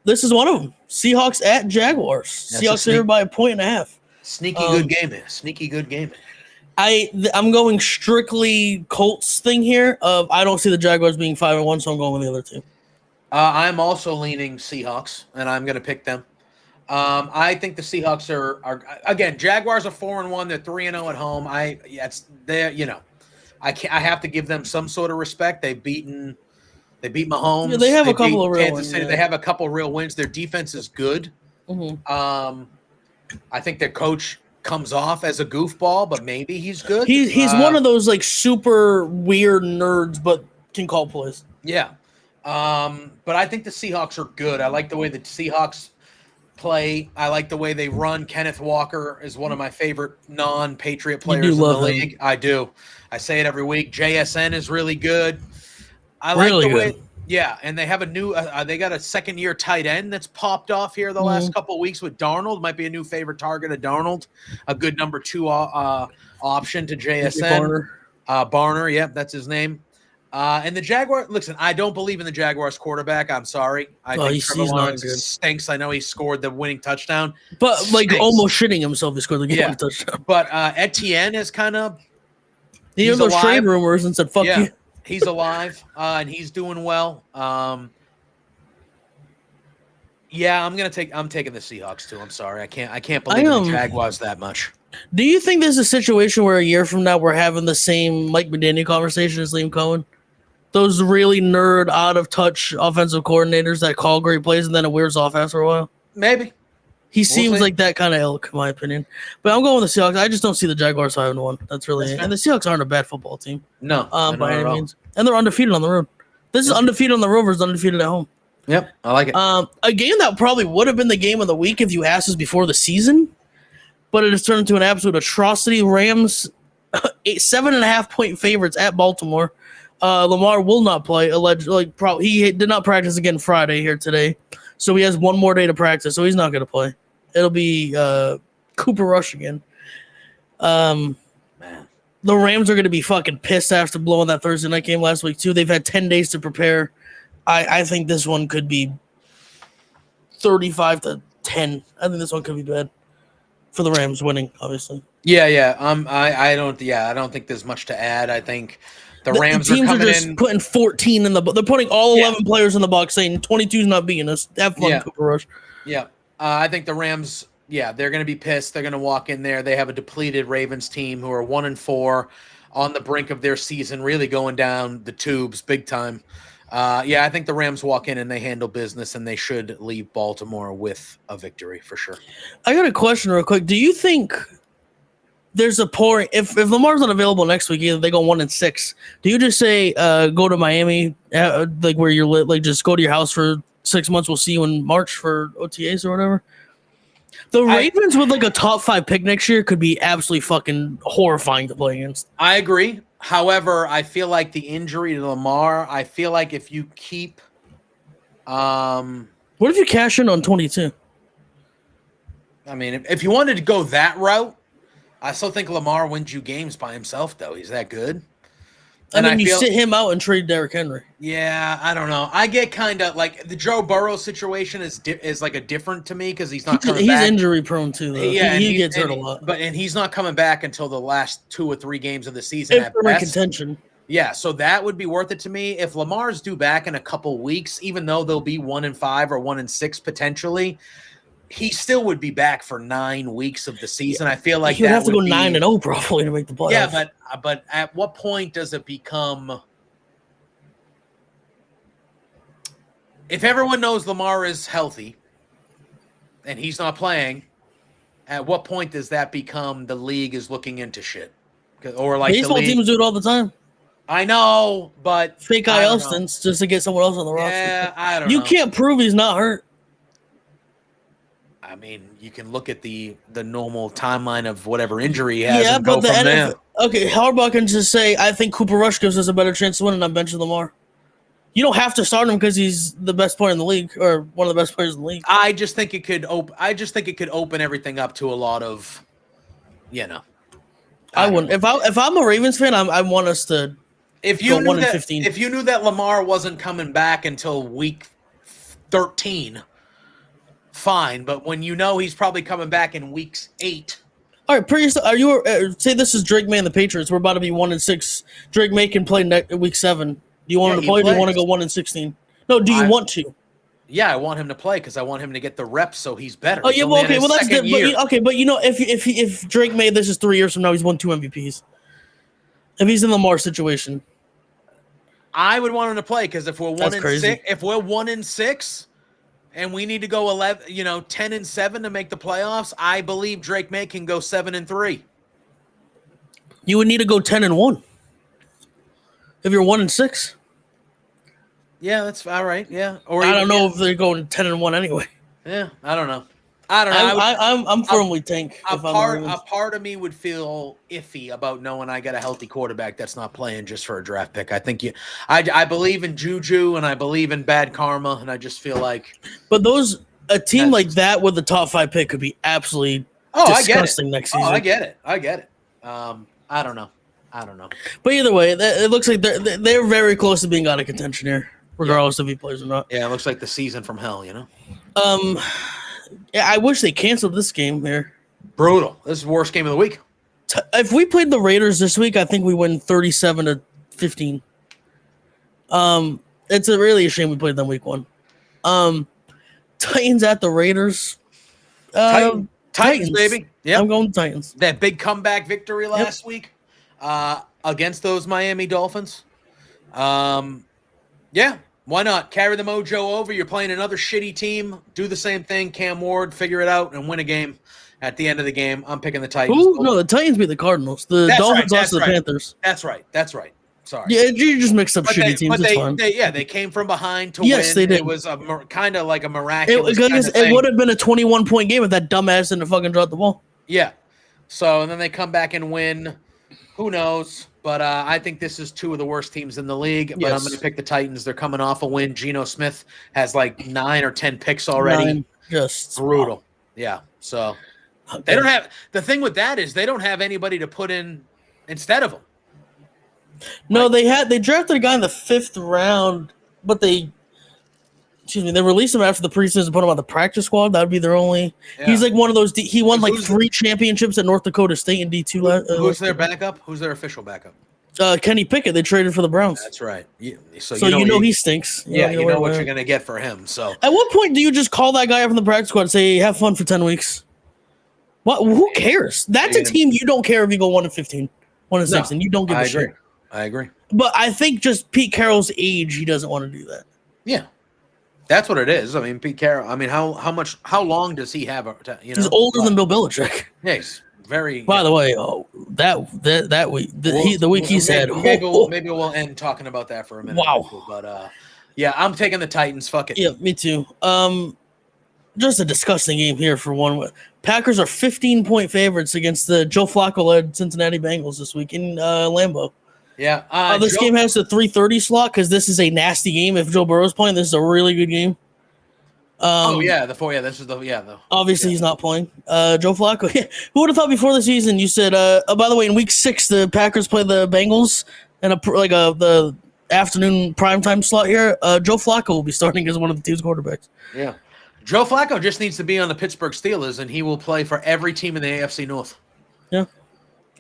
this is one of them. Seahawks at Jaguars. Seahawks are by 1.5. Sneaky good game. Sneaky good game. I'm going strictly Colts thing here. I don't see the Jaguars being 5-1, so I'm going with the other two. I'm also leaning Seahawks, and I'm going to pick them. I think the Seahawks are again. Jaguars are 4-1. They're 3-0 at home. I have to give them some sort of respect. They beat Mahomes. Yeah, they have a couple of real Kansas City. They have a couple of real wins. Their defense is good. Mm-hmm. I think their coach comes off as a goofball, but maybe he's good. He's one of those like super weird nerds, but can call plays. Yeah. But I think the Seahawks are good. I like the way the Seahawks play. I like the way they run. Kenneth Walker is one of my favorite non-Patriot players in the league. I do. I say it every week. JSN is really good. I like the way. Yeah, and they have a new. They got a second-year tight end that's popped off here the last couple of weeks with Darnold. Might be a new favorite target of Darnold. A good number 2 option to JSN. Barner. Barner. Yep, that's his name. And the Jaguars, listen, I don't believe in the Jaguars quarterback. I'm sorry. I think Trevor Lawrence stinks. I know he scored the winning touchdown. But, like, almost shitting himself, he scored the game touchdown. But Etienne is kind of... He heard those trade rumors and said, fuck you. He's alive, and he's doing well. I'm taking the Seahawks, too. I'm sorry. I can't believe in the Jaguars that much. Do you think there's a situation where a year from now we're having the same Mike McDaniel conversation as Liam Cohen? Those really nerd, out-of-touch offensive coordinators that call great plays and then it wears off after a while? Maybe. He seems like that kind of ilk, in my opinion. But I'm going with the Seahawks. I just don't see the Jaguars 5-1. That's really it. And the Seahawks aren't a bad football team. No. By any means. And they're undefeated on the road. This is undefeated on the road versus undefeated at home. Yep, I like it. A game that probably would have been the game of the week if you asked us before the season, but it has turned into an absolute atrocity. Rams, 7.5-point favorites at Baltimore. Lamar will not play. He did not practice again Friday here today, so he has one more day to practice. So he's not going to play. It'll be Cooper Rush again. Man. The Rams are going to be fucking pissed after blowing that Thursday night game last week too. They've had 10 days to prepare. I think this one could be 35-10. I think this one could be bad for the Rams winning, obviously. Yeah. I don't think there's much to add. I think the Rams teams are coming just in putting 14 in the. They're putting all 11 players in the box, saying 22's not beating us. Have fun, Cooper Rush. Yeah, I think the Rams. Yeah, they're going to be pissed. They're going to walk in there. They have a depleted Ravens team who are 1-4, on the brink of their season, really going down the tubes big time. I think the Rams walk in and they handle business, and they should leave Baltimore with a victory for sure. I got a question real quick. Do you think there's a point if Lamar's not available next week, either they go 1-6? Do you just say go to Miami, like where you're like just go to your house for 6 months? We'll see you in March for OTAs or whatever. The Ravens with like a top 5 pick next year could be absolutely fucking horrifying to play against. I agree. However, I feel like the injury to Lamar, I feel like if you keep what if you cash in on 22? I mean, if you wanted to go that route, I still think Lamar wins you games by himself, though. He's that good. And then you sit him out and trade Derrick Henry. Yeah, I don't know. I get kind of like the Joe Burrow situation is like a different to me because he's not coming back. He's injury prone too, though. Yeah, he gets hurt a lot. But he's not coming back until the last 2 or 3 games of the season. If they're in contention. Yeah, so that would be worth it to me. If Lamar's due back in a couple weeks, even though they'll be 1-5 or 1-6 potentially, he still would be back for 9 weeks of the season. I feel like he would have to go 9-0 probably to make the playoffs. Yeah, but at what point does it become? If everyone knows Lamar is healthy and he's not playing, at what point does that become the league is looking into shit? Or like baseball teams do it all the time. I know, but fake IL stints just to get someone else on the roster. Yeah, I don't know. You can't prove he's not hurt. I mean, you can look at the normal timeline of whatever injury he has. Yeah, and but go from there. Okay, Harbaugh can just say, I think Cooper Rush gives us a better chance to win, and I'm benching Lamar. You don't have to start him because he's the best player in the league or one of the best players in the league. I just think it could open everything up to a lot of, I wouldn't. If I'm a Ravens fan, I want us to go 1-15. If you knew that Lamar wasn't coming back until week 13, fine. But when you know he's probably coming back in weeks 8. All right, are you say this is Drake May and the Patriots? We're about to be 1-6. Drake May can play week 7. Do you want him to play? Or do you want to go 1-16? No, do you want to? Yeah, I want him to play because I want him to get the reps so he's better. Oh yeah, well that's good. But if Drake May, this is 3 years from now, he's won 2 MVPs. If he's in the Lamar situation, I would want him to play because if we're 1-6, and we need to go 10-7 to make the playoffs, I believe Drake May can go 7-3. You would need to go 10-1 if you're 1-6. Yeah, that's all right. Yeah, or I don't know if they're going 10-1 anyway. Yeah, I don't know. I'm firmly tank. A part of me would feel iffy about knowing I got a healthy quarterback that's not playing just for a draft pick. I think I believe in juju and I believe in bad karma, and I just feel like. But a team like that with the top 5 pick could be absolutely disgusting next season. I get it. I don't know. I don't know. But either way, it looks like they're very close to being out of contention here, regardless if he plays or not. Yeah, it looks like the season from hell, you know? Yeah, I wish they canceled this game here. Brutal. This is the worst game of the week. If we played the Raiders this week, I think we win 37-15. It's really a shame we played them week 1. Titans at the Raiders. Titans, baby. Yeah, I'm going Titans. That big comeback victory last week against those Miami Dolphins. Yeah, why not? Carry the mojo over. You're playing another shitty team. Do the same thing. Cam Ward, figure it out, and win a game. At the end of the game, I'm picking the Titans. No, the Titans beat the Cardinals. The Dolphins lost to the Panthers. That's right. Sorry. Yeah, you just mixed up shitty teams. It's fine. They came from behind to win. Yes, they did. It was kind of like a miraculous it would have been a 21-point game if that dumbass didn't fucking drop the ball. Yeah. So, and then they come back and win. Who knows? But I think this is two of the worst teams in the league. But I'm going to pick the Titans. They're coming off a win. Geno Smith has like 9 or 10 picks already. Just brutal. Wow. Yeah. So they don't have – the thing with that is they don't have anybody to put in instead of them. No, they drafted a guy in the 5th round, but they released him after the preseason and put him on the practice squad. That would be their only. Yeah. He's like one of those. He won like 3 championships at North Dakota State in D2. Who's their backup? Who's their official backup? Kenny Pickett. They traded for the Browns. That's right. So you know he stinks. You know what you're going to get for him. So at what point do you just call that guy up from the practice squad and say, "Have fun for 10 weeks"? What? Who cares? That's a team you don't care if you go 1-15, 1-6, and you don't give a shit. I agree. But I think just Pete Carroll's age, he doesn't want to do that. Yeah. That's what it is. I mean, Pete Carroll, how long does he have? He's older than Bill Belichick. Yeah, he's very. By the way, that week, the week he said. Maybe we'll end talking about that for a minute. Wow. But yeah, I'm taking the Titans. Fuck it. Yeah, me too. Just a disgusting game here for one. Packers are 15-point favorites against the Joe Flacco-led Cincinnati Bengals this week in Lambeau. Yeah. This game has the 3:30 slot because this is a nasty game. If Joe Burrow's playing, this is a really good game. This is the. Obviously, he's not playing. Joe Flacco. Who would have thought before the season? You said. By the way, in Week 6, the Packers play the Bengals and the afternoon primetime slot here. Joe Flacco will be starting as one of the team's quarterbacks. Yeah, Joe Flacco just needs to be on the Pittsburgh Steelers, and he will play for every team in the AFC North. Yeah.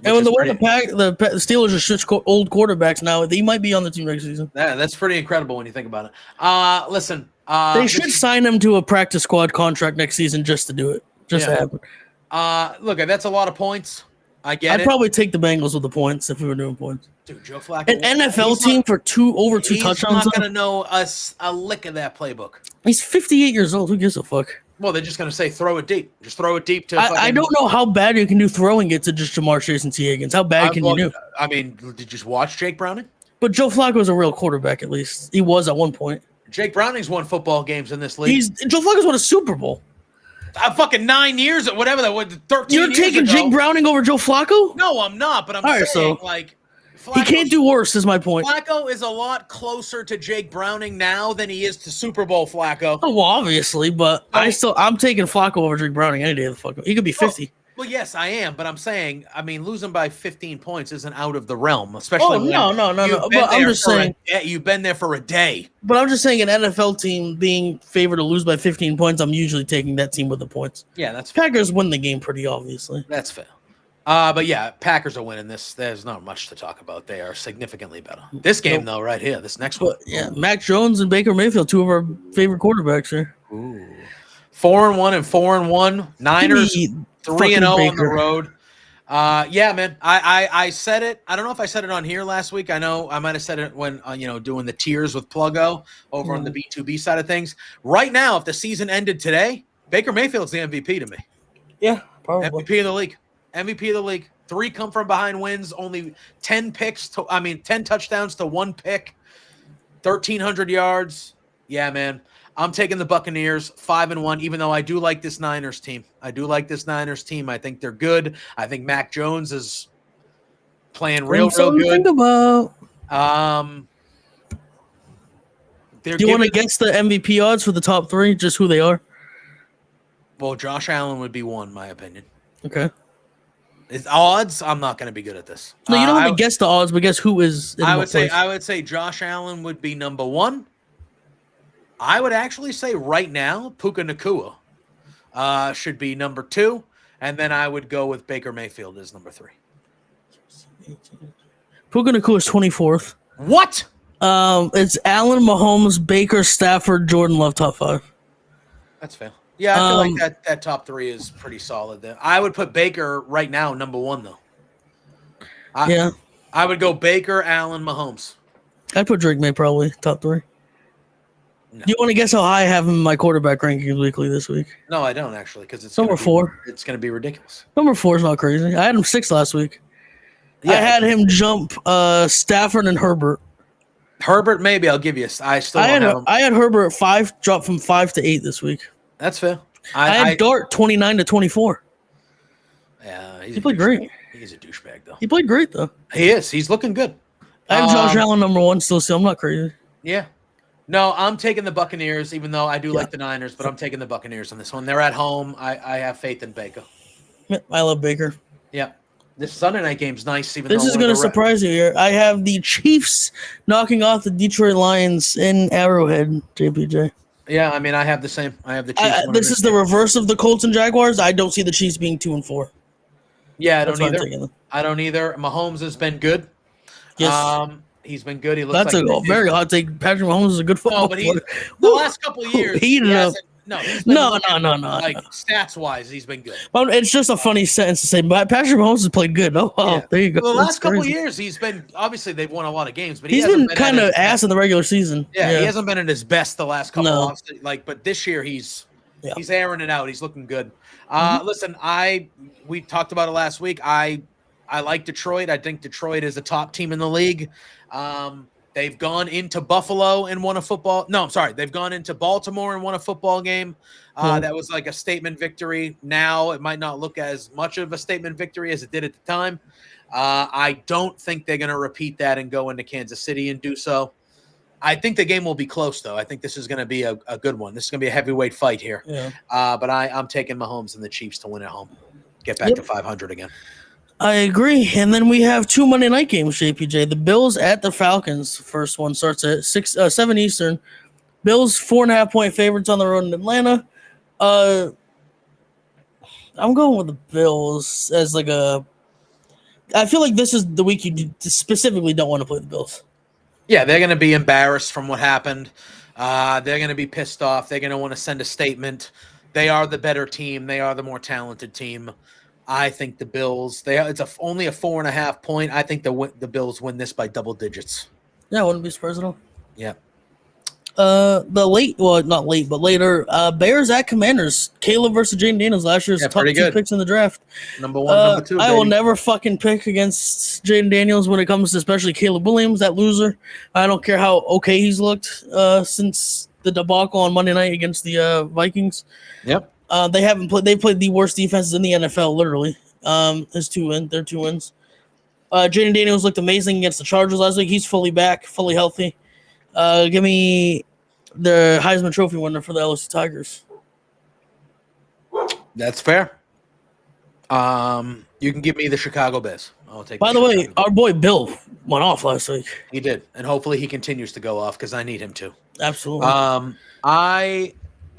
And when the Steelers are such old quarterbacks now, they might be on the team next season. Yeah, that's pretty incredible when you think about it. Listen. They should sign him to a practice squad contract next season just to do it. To happen. Look, that's a lot of points. I'd probably take the Bengals with the points if we were doing points. Dude, Joe Flacco. An NFL team for two touchdowns. He's not going to know a lick of that playbook. He's 58 years old. Who gives a fuck? Well, they're just going to say throw it deep. Just throw it deep to. I don't know how bad you can do throwing it to just Jamar Chase and T. Higgins. How bad can you do? I mean, did you just watch Jake Browning? But Joe Flacco's a real quarterback, at least. He was at one point. Jake Browning's won football games in this league. Joe Flacco's won a Super Bowl. Fucking 9 years or whatever that was. 13 You're taking Jake Browning over Joe Flacco? No, I'm not. But I'm saying he can't do worse. Is my point. Flacco is a lot closer to Jake Browning now than he is to Super Bowl Flacco. Oh, well, obviously, but I'm taking Flacco over Jake Browning any day of the fuck. He could be 50. Well, yes, I am, but I'm saying, losing by 15 points isn't out of the realm, especially. No. But I'm just saying you've been there for a day. But I'm just saying, an NFL team being favored to lose by 15 points, I'm usually taking that team with the points. Yeah, that's fair. Packers win the game pretty obviously. That's fair. But yeah, Packers are winning this. There's not much to talk about. They are significantly better. This game, though, right here, this next one. Yeah, Mac Jones and Baker Mayfield, two of our favorite quarterbacks here. Ooh. 4-1 and 4-1. Niners 3-0 on the road. Yeah, man. I said it. I don't know if I said it on here last week. I know I might have said it when doing the tiers with Pluggo over on the B2B side of things. Right now, if the season ended today, Baker Mayfield's the MVP to me. Yeah, probably. MVP of the league. MVP of the league. 3 come from behind wins. Only 10 touchdowns to 1 pick. 1,300 yards. Yeah, man. I'm taking the Buccaneers 5-1, even though I do like this Niners team. I think they're good. I think Mac Jones is playing real good. Think about. Do you want to guess the MVP odds for the top 3, just who they are? Well, Josh Allen would be 1, in my opinion. Okay. It's odds. I'm not going to be good at this. No, you don't have to guess the odds, but guess who is. I would say Josh Allen would be number 1. I would actually say right now Puka Nacua should be number 2, and then I would go with Baker Mayfield as number 3. Puka Nacua is 24th. What? It's Allen, Mahomes, Baker, Stafford, Jordan Love, top 5. That's fair. Yeah, I feel like that top 3 is pretty solid there. I would put Baker right now number 1 though. I would go Baker, Allen, Mahomes. I'd put Drake May probably top 3. No. Do you want to guess how high I have him in my quarterback rankings weekly this week? No, I don't actually, because it's number 4. It's going to be ridiculous. Number 4 is not crazy. I had him 6 last week. Yeah, I had him jump Stafford and Herbert. Herbert, maybe I'll give you. I had Herbert at 5, dropped from 5 to 8 this week. That's fair. I had Dart 29 to 24. Yeah, he played great. He's a douchebag though. He played great though. He is. He's looking good. I have Josh Allen number 1 still, so I'm not crazy. Yeah. No, I'm taking the Buccaneers, even though I do like the Niners, but I'm taking the Buccaneers on this one. They're at home. I have faith in Baker. I love Baker. Yeah. This Sunday night game's nice. This is going to surprise you here. I have the Chiefs knocking off the Detroit Lions in Arrowhead, JPJ. Yeah, I mean, I have the same. I have the Chiefs. This is the reverse of the Colts and Jaguars. I don't see the Chiefs being 2-4. Yeah, I don't either. I don't either. Mahomes has been good. Yes. He's been good. He looks That's a very hot take. Patrick Mahomes is a good football player. The last couple of years, no, like stats wise, he's been good. It's just a funny sentence to say, but Patrick Mahomes has played good. There you go. The last couple of years, he's been obviously they've won a lot of games, but he's been kind of ass in the regular season. Yeah, he hasn't been at his best the last couple of offs. But this year he's airing it out. He's looking good. Listen, we talked about it last week. I like Detroit. I think Detroit is a top team in the league. They've gone into Buffalo and won a football. No, I'm sorry. They've gone into Baltimore and won a football game. That was like a statement victory. Now it might not look as much of a statement victory as it did at the time. I don't think they're going to repeat that and go into Kansas City and do so. I think the game will be close, though. I think this is going to be a good one. This is going to be a heavyweight fight here. Yeah. But I'm taking Mahomes and the Chiefs to win at home. Get back to 500 again. I agree. And then we have 2 Monday night games, JPJ. The Bills at the Falcons. First one starts at 7 Eastern. Bills 4.5-point favorites on the road in Atlanta. I'm going with the Bills as like a. I feel like this is the week you specifically don't want to play the Bills. Yeah, they're going to be embarrassed from what happened. They're going to be pissed off. They're going to want to send a statement. They are the better team. They are the more talented team. I think the Bills. It's only a 4.5 point. I think the Bills win this by double digits. Yeah, I wouldn't be surprised at all. Yeah. Not late, but later. Bears at Commanders. Caleb versus Jaden Daniels. Last year's top 2 picks in the draft. Number 1, number 2. I will never fucking pick against Jaden Daniels when it comes to especially Caleb Williams, that loser. I don't care how okay he's looked since the debacle on Monday night against the Vikings. Yep. They haven't played. They played the worst defenses in the NFL, literally. Their 2 wins. Jaden Daniels looked amazing against the Chargers last week. He's fully back, fully healthy. Give me the Heisman Trophy winner for the LSU Tigers. That's fair. You can give me the Chicago Bears. I'll take. By the way, our boy Bill went off last week. He did, and hopefully he continues to go off because I need him to. Absolutely.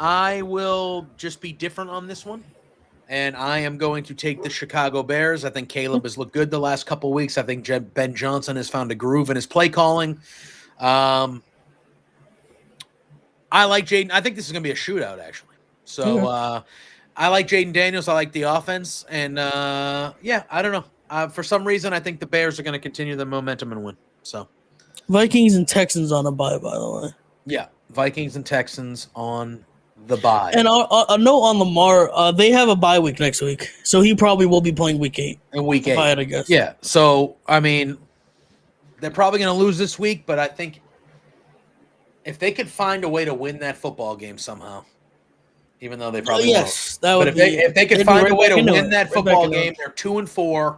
I will just be different on this one, and I am going to take the Chicago Bears. I think Caleb has looked good the last couple of weeks. I think Ben Johnson has found a groove in his play calling. I like Jaden. I think this is going to be a shootout, actually. So I like Jaden Daniels. I like the offense. And, I don't know. For some reason, I think the Bears are going to continue the momentum and win. So Vikings and Texans on a bye, by the way. Yeah, Vikings and Texans on the bye. And a note on Lamar, they have a bye week next week, so he probably will be playing week 8. In week 8. I had to guess. Yeah, so, I mean, they're probably going to lose this week, but I think if they could find a way to win that football game somehow, even though they probably won't. But if they could find a way to win that football game, they're 2-4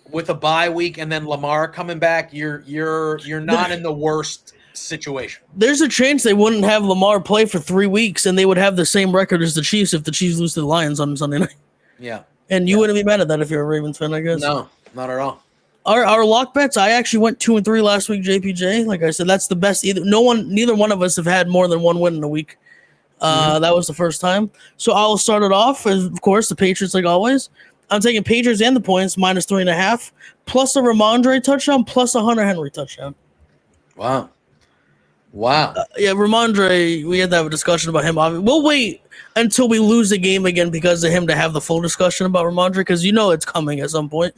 with a bye week, and then Lamar coming back, you're not in the worst situation. There's a chance they wouldn't have Lamar play for 3 weeks, and they would have the same record as the Chiefs if the Chiefs lose to the Lions on Sunday night. Yeah. And you wouldn't be mad at that if you're a Ravens fan, I guess. No, not at all. Our lock bets, I actually went 2-3 last week, JPJ. Like I said, that's the best. Neither one of us have had more than one win in a week. That was the first time. So I'll start it off, as, of course, the Patriots, like always. I'm taking Patriots and the points, minus 3.5, plus a Ramondre touchdown, plus a Hunter Henry touchdown. Wow. Yeah, Ramondre, we had to have a discussion about him. We'll wait until we lose the game again because of him to have the full discussion about Ramondre, because it's coming at some point.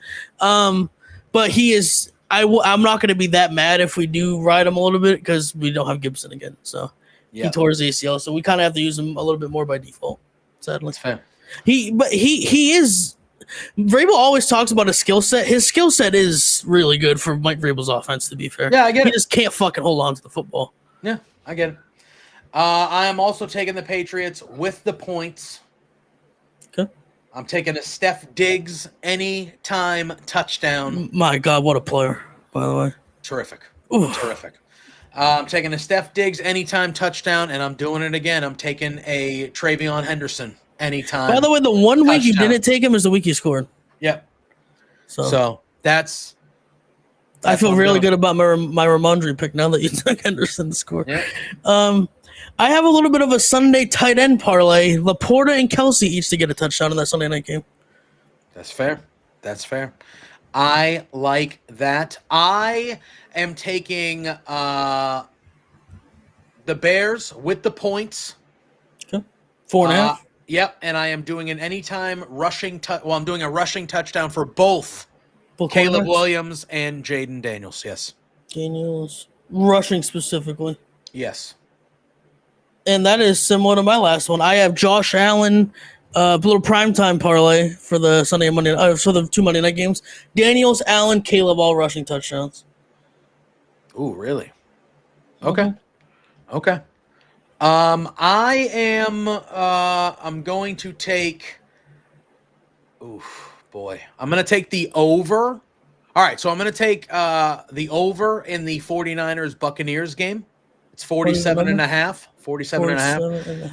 But he is. I'm not going to be that mad if we do ride him a little bit because we don't have Gibson again. So he tore his ACL, so we kind of have to use him a little bit more by default. Sadly, that's fair. He is. Vrabel always talks about his skill set. His skill set is really good for Mike Vrabel's offense, to be fair. Yeah, I get it. He just can't fucking hold on to the football. Yeah, I get it. I am also taking the Patriots with the points. Okay. I'm taking a Steph Diggs anytime touchdown. My God, what a player, by the way. Terrific. Oof. Terrific. I'm taking a Steph Diggs anytime touchdown, and I'm doing it again. I'm taking a Travion Henderson anytime. By the way, the one week you touchdown. didn't take him is the week he scored. Yep. So that's I feel really good about my Ramondre pick now that you took Henderson to score. Yep. I have a little bit of a Sunday tight end parlay. Laporta and Kelsey each to get a touchdown in that Sunday night game. That's fair. That's fair. I like that. I am taking the Bears with the points. Okay. 4.5. Yep, and I am doing an anytime rushing I'm doing a rushing touchdown for both Caleb Williams and Jaden Daniels. Yes. Daniels. Rushing specifically. Yes. And that is similar to my last one. I have Josh Allen, little primetime parlay for the Sunday and Monday, for the 2 Monday night games. Daniels, Allen, Caleb, all rushing touchdowns. Ooh, really? Okay. Okay. I am. I'm going to take. Oof, boy. I'm going to take the over. All right, so I'm going to take the over in the 49ers Buccaneers game. It's 47 and a half. 47 and a half.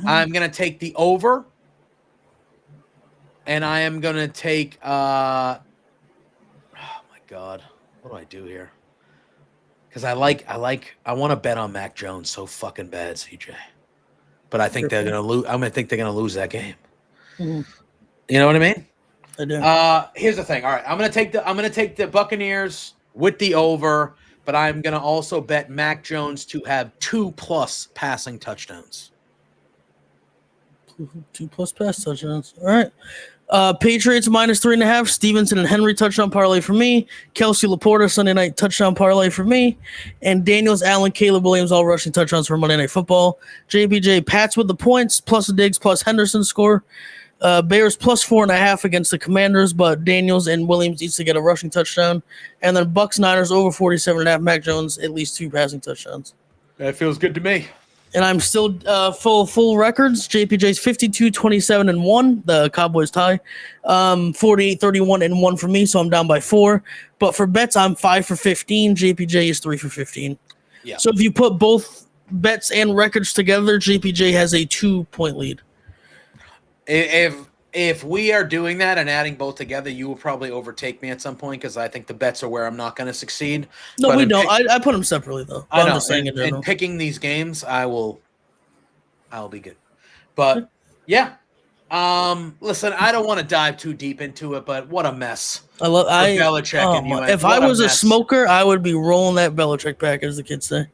I'm going to take the over. And I am going to take oh my God. What do I do here? Cuz I want to bet on Mac Jones so fucking bad, CJ. But I think they're going to lose. I'm going to think they're going to lose that game. Mm-hmm. You know what I mean? I do. Here's the thing. All right, I'm going to take the Buccaneers with the over. But I'm going to also bet Mac Jones to have 2+ passing touchdowns. 2+ pass touchdowns. All right. Patriots minus 3.5. Stevenson and Henry touchdown parlay for me. Kelsey Laporta Sunday night touchdown parlay for me. And Daniels, Allen, Caleb Williams all rushing touchdowns for Monday Night Football. JPJ Pats with the points, plus a Diggs, plus Henderson score. Bears plus 4.5 against the Commanders, but Daniels and Williams each to get a rushing touchdown. And then Bucks Niners over 47.5. Mac Jones at least 2 passing touchdowns. That feels good to me. And I'm still full records. JPJ's 52-27-1. The Cowboys tie. 48-31-1 for me, so I'm down by 4. But for bets, I'm 5 for 15. JPJ is 3 for 15. Yeah. So if you put both bets and records together, JPJ has a 2-point lead. If we are doing that and adding both together, you will probably overtake me at some point because I think the bets are where I'm not going to succeed. No, we don't. I put them separately though. I know. I'm just saying in picking these games, I'll be good. But yeah, listen, I don't want to dive too deep into it, but what a mess. Belichick and UNC. If I was a smoker, I would be rolling that Belichick pack, as the kids say.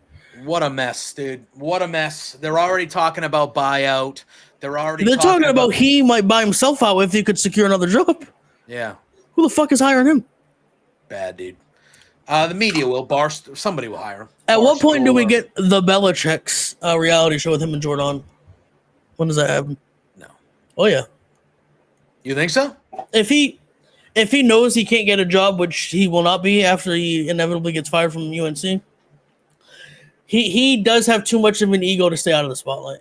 What a mess, dude. What a mess. They're already talking about buyout. They're talking about he might buy himself out if he could secure another job. Yeah. Who the fuck is hiring him? Bad, dude. The media will. Somebody will hire him. At what point do we get the Belichick's reality show with him and Jordan? When does that happen? No. Oh, yeah. You think so? If he knows he can't get a job, which he will not be after he inevitably gets fired from UNC, he does have too much of an ego to stay out of the spotlight.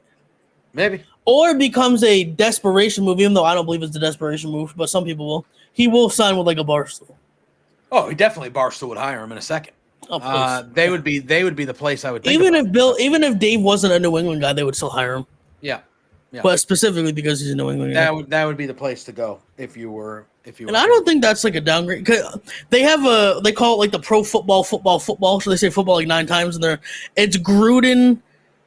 Maybe. Or it becomes a desperation move, even though I don't believe it's a desperation move, but some people will. He will sign with like a Barstool. Oh, he definitely Barstool would hire him in a second. Oh, they would be the place I would think. Even if Dave wasn't a New England guy, they would still hire him. Yeah. But specifically because he's a New England guy. That would be the place to go if you were. And I don't think that's like a downgrade. They call it like the pro football. So they say football like 9 times in there. It's Gruden,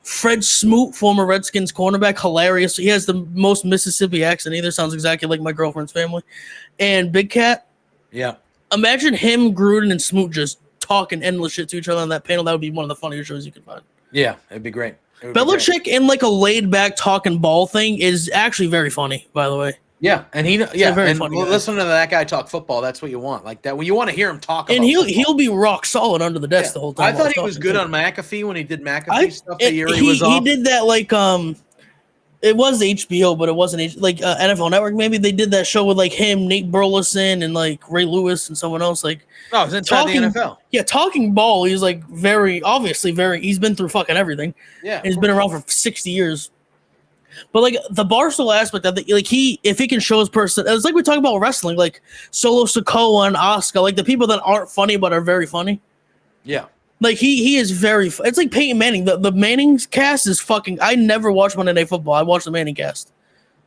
Fred Smoot, former Redskins cornerback, hilarious. He has the most Mississippi accent either. Sounds exactly like my girlfriend's family. And Big Cat. Yeah. Imagine him, Gruden, and Smoot just talking endless shit to each other on that panel. That would be one of the funniest shows you could find. Yeah, it'd be great. Belichick in like a laid back talking ball thing is actually very funny, by the way. Yeah, and listen to that guy talk football. That's what you want, like that. When you want to hear him talk, and he'll be rock solid under the desk the whole time. I thought he was good on McAfee when he did McAfee stuff. The year he was off. He did that like it was HBO, but it wasn't NFL Network. Maybe they did that show with like him, Nate Burleson, and like Ray Lewis and someone else. Like, oh, it's inside the NFL. Yeah, talking ball. He's like obviously he's been through fucking everything. Yeah, he's been around for 60 years. But like the Barstool aspect of it, like if he can show his person, it's like we talk about wrestling, like Solo Sikoa and Asuka, like the people that aren't funny but are very funny. Yeah. Like he is very. It's like Peyton Manning. The Manning's cast is fucking. I never watch Monday Night Football. I watch the Manning cast.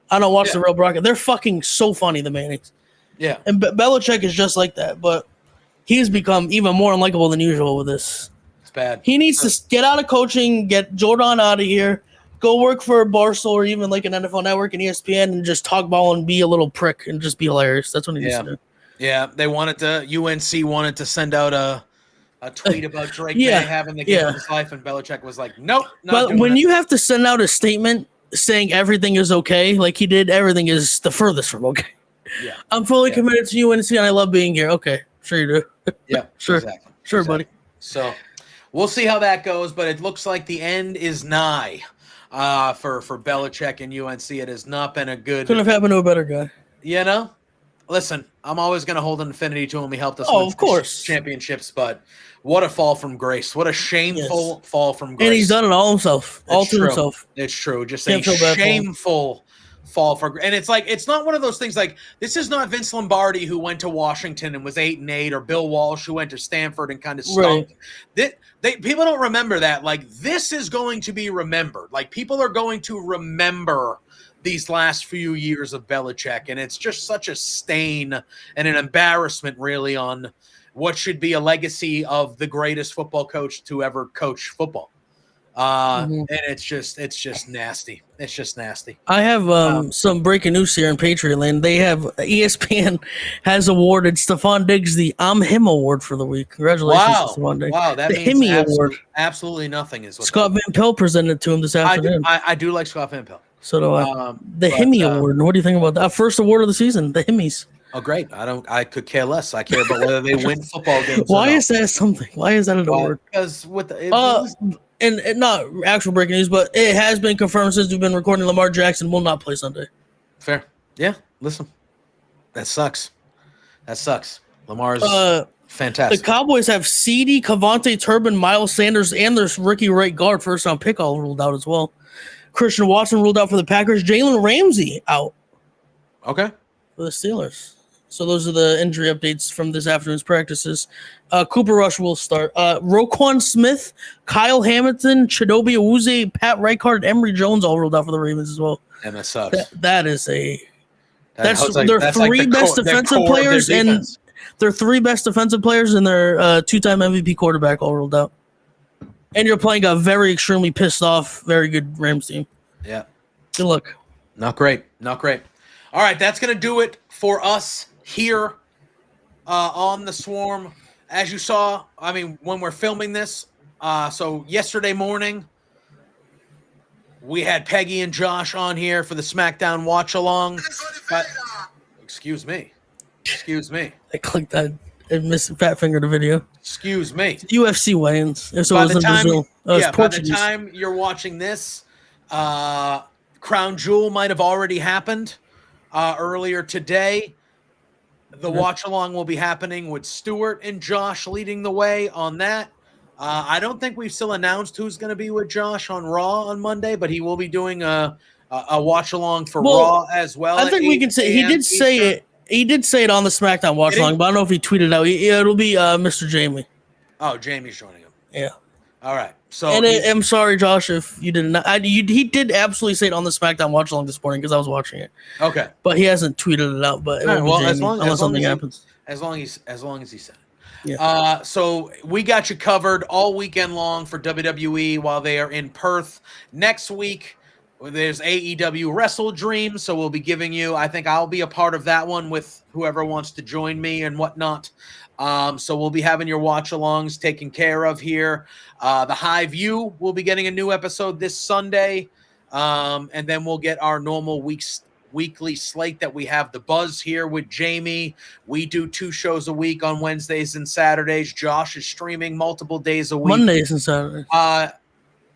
I don't watch the real broadcast. They're fucking so funny. The Mannings. Yeah. And Belichick is just like that, but he's become even more unlikable than usual with this. It's bad. He needs to get out of coaching, get Jordan out of here, go work for Barstool or even like an NFL Network and ESPN, and just talk ball and be a little prick and just be hilarious. That's what he needs to do. Yeah. They UNC wanted to send out a tweet about Drake May having the game of his life, and Belichick was like, nope. But when you have to send out a statement saying everything is okay, like he did, everything is the furthest from okay. Yeah. I'm fully committed to UNC and I love being here. Okay. Sure you do. Yeah. Sure. Exactly. Sure, buddy. So we'll see how that goes, but it looks like the end is nigh for Belichick and UNC. It has not been a good. Couldn't have happened to a better guy. You know? Listen, I'm always going to hold an infinity to him. He helped us win championships, but what a fall from grace. What a shameful fall from grace. And he's done it all himself. To himself. It's true. Just a shameful fall for grace. And it's like, it's not one of those things like, this is not Vince Lombardi who went to Washington and was 8-8, or Bill Walsh who went to Stanford and kind of stunk. Right. People don't remember that. Like, this is going to be remembered. Like, people are going to remember these last few years of Belichick, and it's just such a stain and an embarrassment, really, on what should be a legacy of the greatest football coach to ever coach football. And it's just nasty. It's just nasty. I have some breaking news here in Patriot Land. They have ESPN has awarded Stephon Diggs the I'm Him Award for the week. Congratulations, Stephon Diggs. Wow, that means Award. Absolutely nothing is what Scott Van Pelt presented it to him this afternoon. I do like Scott Van Pelt. So do I. The Himmy Award. What do you think about that? First award of the season, the Himmies. Oh, great. I could care less. I care about whether they win football games. Why is that something? Why is that an award? Because with and not actual breaking news, but it has been confirmed since we've been recording, Lamar Jackson will not play Sunday. Fair. Yeah. Listen, that sucks. Lamar's fantastic. The Cowboys have CeeDee, Cavante Turbin, Miles Sanders, and their rookie right guard first round pick all ruled out as well. Christian Watson ruled out for the Packers. Jalen Ramsey out. Okay. For the Steelers. So those are the injury updates from this afternoon's practices. Cooper Rush will start. Roquan Smith, Kyle Hamilton, Chidobe Awuzie, Pat Reichard, Emory Jones all ruled out for the Ravens as well. And that sucks. That's their three best defensive players, and their three best defensive players and their two-time MVP quarterback all ruled out. And you're playing a very extremely pissed off, very good Rams team. Yeah. Good luck. Not great. All right, that's going to do it for us here on the Swarm. As you saw, I mean, when we're filming this, so yesterday morning, we had Peggy and Josh on here for the SmackDown watch-along. Excuse me. I clicked that and missed Fat Finger the video. Excuse me. UFC weigh-ins. So by it was in Brazil. By the time you're watching this, Crown Jewel might have already happened earlier today. The watch-along will be happening with Stuart and Josh leading the way on that. I don't think we've still announced who's going to be with Josh on Raw on Monday, but he will be doing a watch-along for Raw as well. I think we can say he did say it. He did say it on the SmackDown watch-along, but I don't know if he tweeted out. It'll be Mr. Jamie. Oh, Jamie's joining him. Yeah. All right. So and I'm sorry, Josh, if you didn't. He did absolutely say it on the SmackDown watch along this morning because I was watching it. Okay, but he hasn't tweeted it out. But it won't be Jamie unless something happens. As long as he said it. Yeah. So we got you covered all weekend long for WWE while they are in Perth. Next week, there's AEW Wrestle Dream, so we'll be giving you. I think I'll be a part of that one with whoever wants to join me and whatnot. So we'll be having your watch-alongs taken care of here. The High View will be getting a new episode this Sunday, and then we'll get our normal weekly slate that we have the Buzz here with Jamie. We do 2 shows a week on Wednesdays and Saturdays. Josh is streaming multiple days a week. Mondays and Saturdays.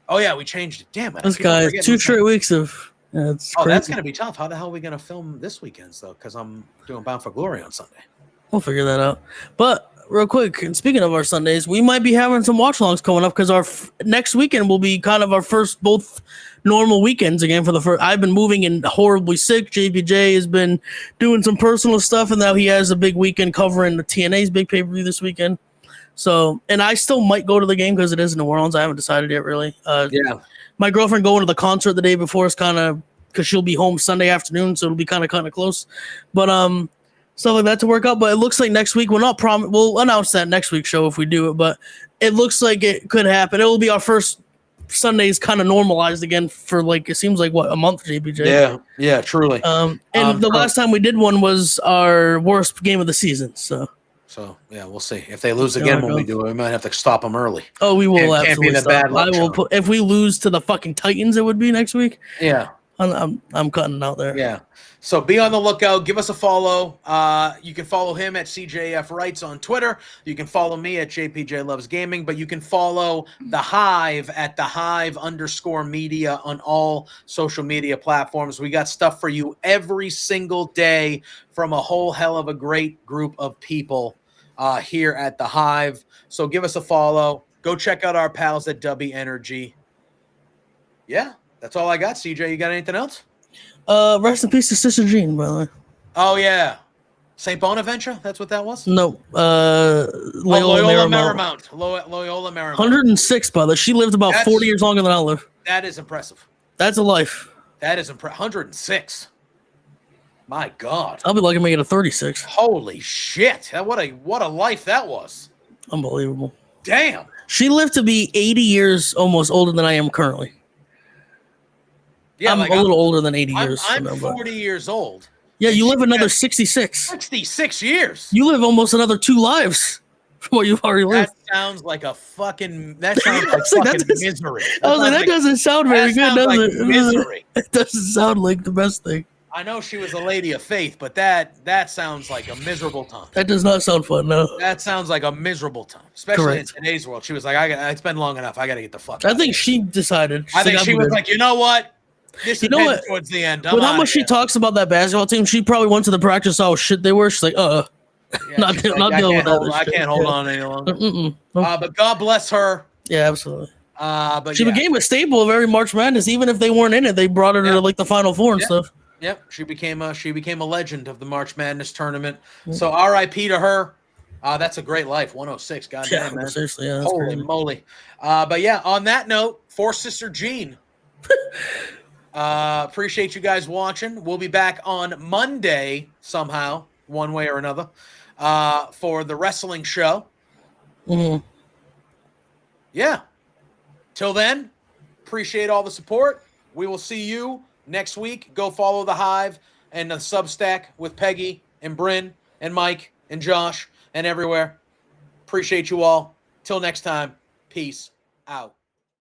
Oh yeah, we changed it. Damn it. This guy 2 straight weeks of that's going to be tough. How the hell are we going to film this weekend though? Because I'm doing Bound for Glory on Sunday. We'll figure that out. But real quick, and speaking of our Sundays, we might be having some watch-alongs coming up because our next weekend will be kind of our first both normal weekends again for the first. I've been moving and horribly sick. JPJ has been doing some personal stuff, and now he has a big weekend covering the TNA's big pay-per-view this weekend. So, and I still might go to the game because it is in New Orleans. I haven't decided yet, really. Yeah. My girlfriend going to the concert the day before is kind of because she'll be home Sunday afternoon, so it'll be kind of close. But stuff like that to work out. But it looks like next week we'll announce that next week's show if we do it. But it looks like it could happen. It will be our first Sundays kind of normalized again for it seems like a month, JPJ. Yeah, truly. The last time we did one was our worst game of the season. So yeah, we'll see. If they lose again when we do it, we might have to stop them early. Oh, we will absolutely can't be stop. bad luck I will if we lose to the fucking Titans, it would be next week. Yeah. I'm cutting out there. Yeah. So be on the lookout. Give us a follow. You can follow him at CJF Rights on Twitter. You can follow me at JPJ Loves Gaming, but you can follow The Hive at _media on all social media platforms. We got stuff for you every single day from a whole hell of a great group of people here at The Hive. So give us a follow. Go check out our pals at W Energy. Yeah, that's all I got. CJ, you got anything else? Rest in peace to Sister Jean, by the way. Oh yeah, St. Bonaventure. That's what that was. No, Loyola Marymount. Loyola Marymount. 106, by the way. She lived about 40 years longer than I live. That is impressive. That's a life. That is impressive. 106. My God. I'll be lucky to make it a 36. Holy shit! What a life that was. Unbelievable. Damn. She lived to be 80 years almost older than I am currently. Yeah, I'm a little older than 80 years. I'm 40 years old. Yeah, you live another 66. 66 years. You live almost another 2 lives from what you've already lived. That sounds like fucking misery. I was like, that doesn't sound very good, does it? Misery. It doesn't sound like the best thing. I know she was a lady of faith, but that sounds like a miserable time. That does not sound fun, no. That sounds like a miserable time, especially in today's world. She was like, it's been long enough. I got to get the fuck out. I think she decided. I think she was like, you know what? This is towards the end. With how much she talks about that basketball team, she probably went to the practice, saw how shit they were. She's like, not dealing with that. I can't hold on any longer. But God bless her. Yeah, absolutely. But she became a staple of every March Madness. Even if they weren't in it, they brought her to the Final Four and stuff. Yep, she became a legend of the March Madness tournament. So R.I.P. to her. That's a great life. 106. Goddamn, man. Seriously, yeah, holy crazy. Moly. But yeah, on that note, for Sister Jean. Appreciate you guys watching. We'll be back on Monday somehow, one way or another, for the wrestling show. Mm-hmm. Yeah. Till then, appreciate all the support. We will see you next week. Go follow the Hive and the Substack with Peggy and Bryn and Mike and Josh and everywhere. Appreciate you all. Till next time, peace out.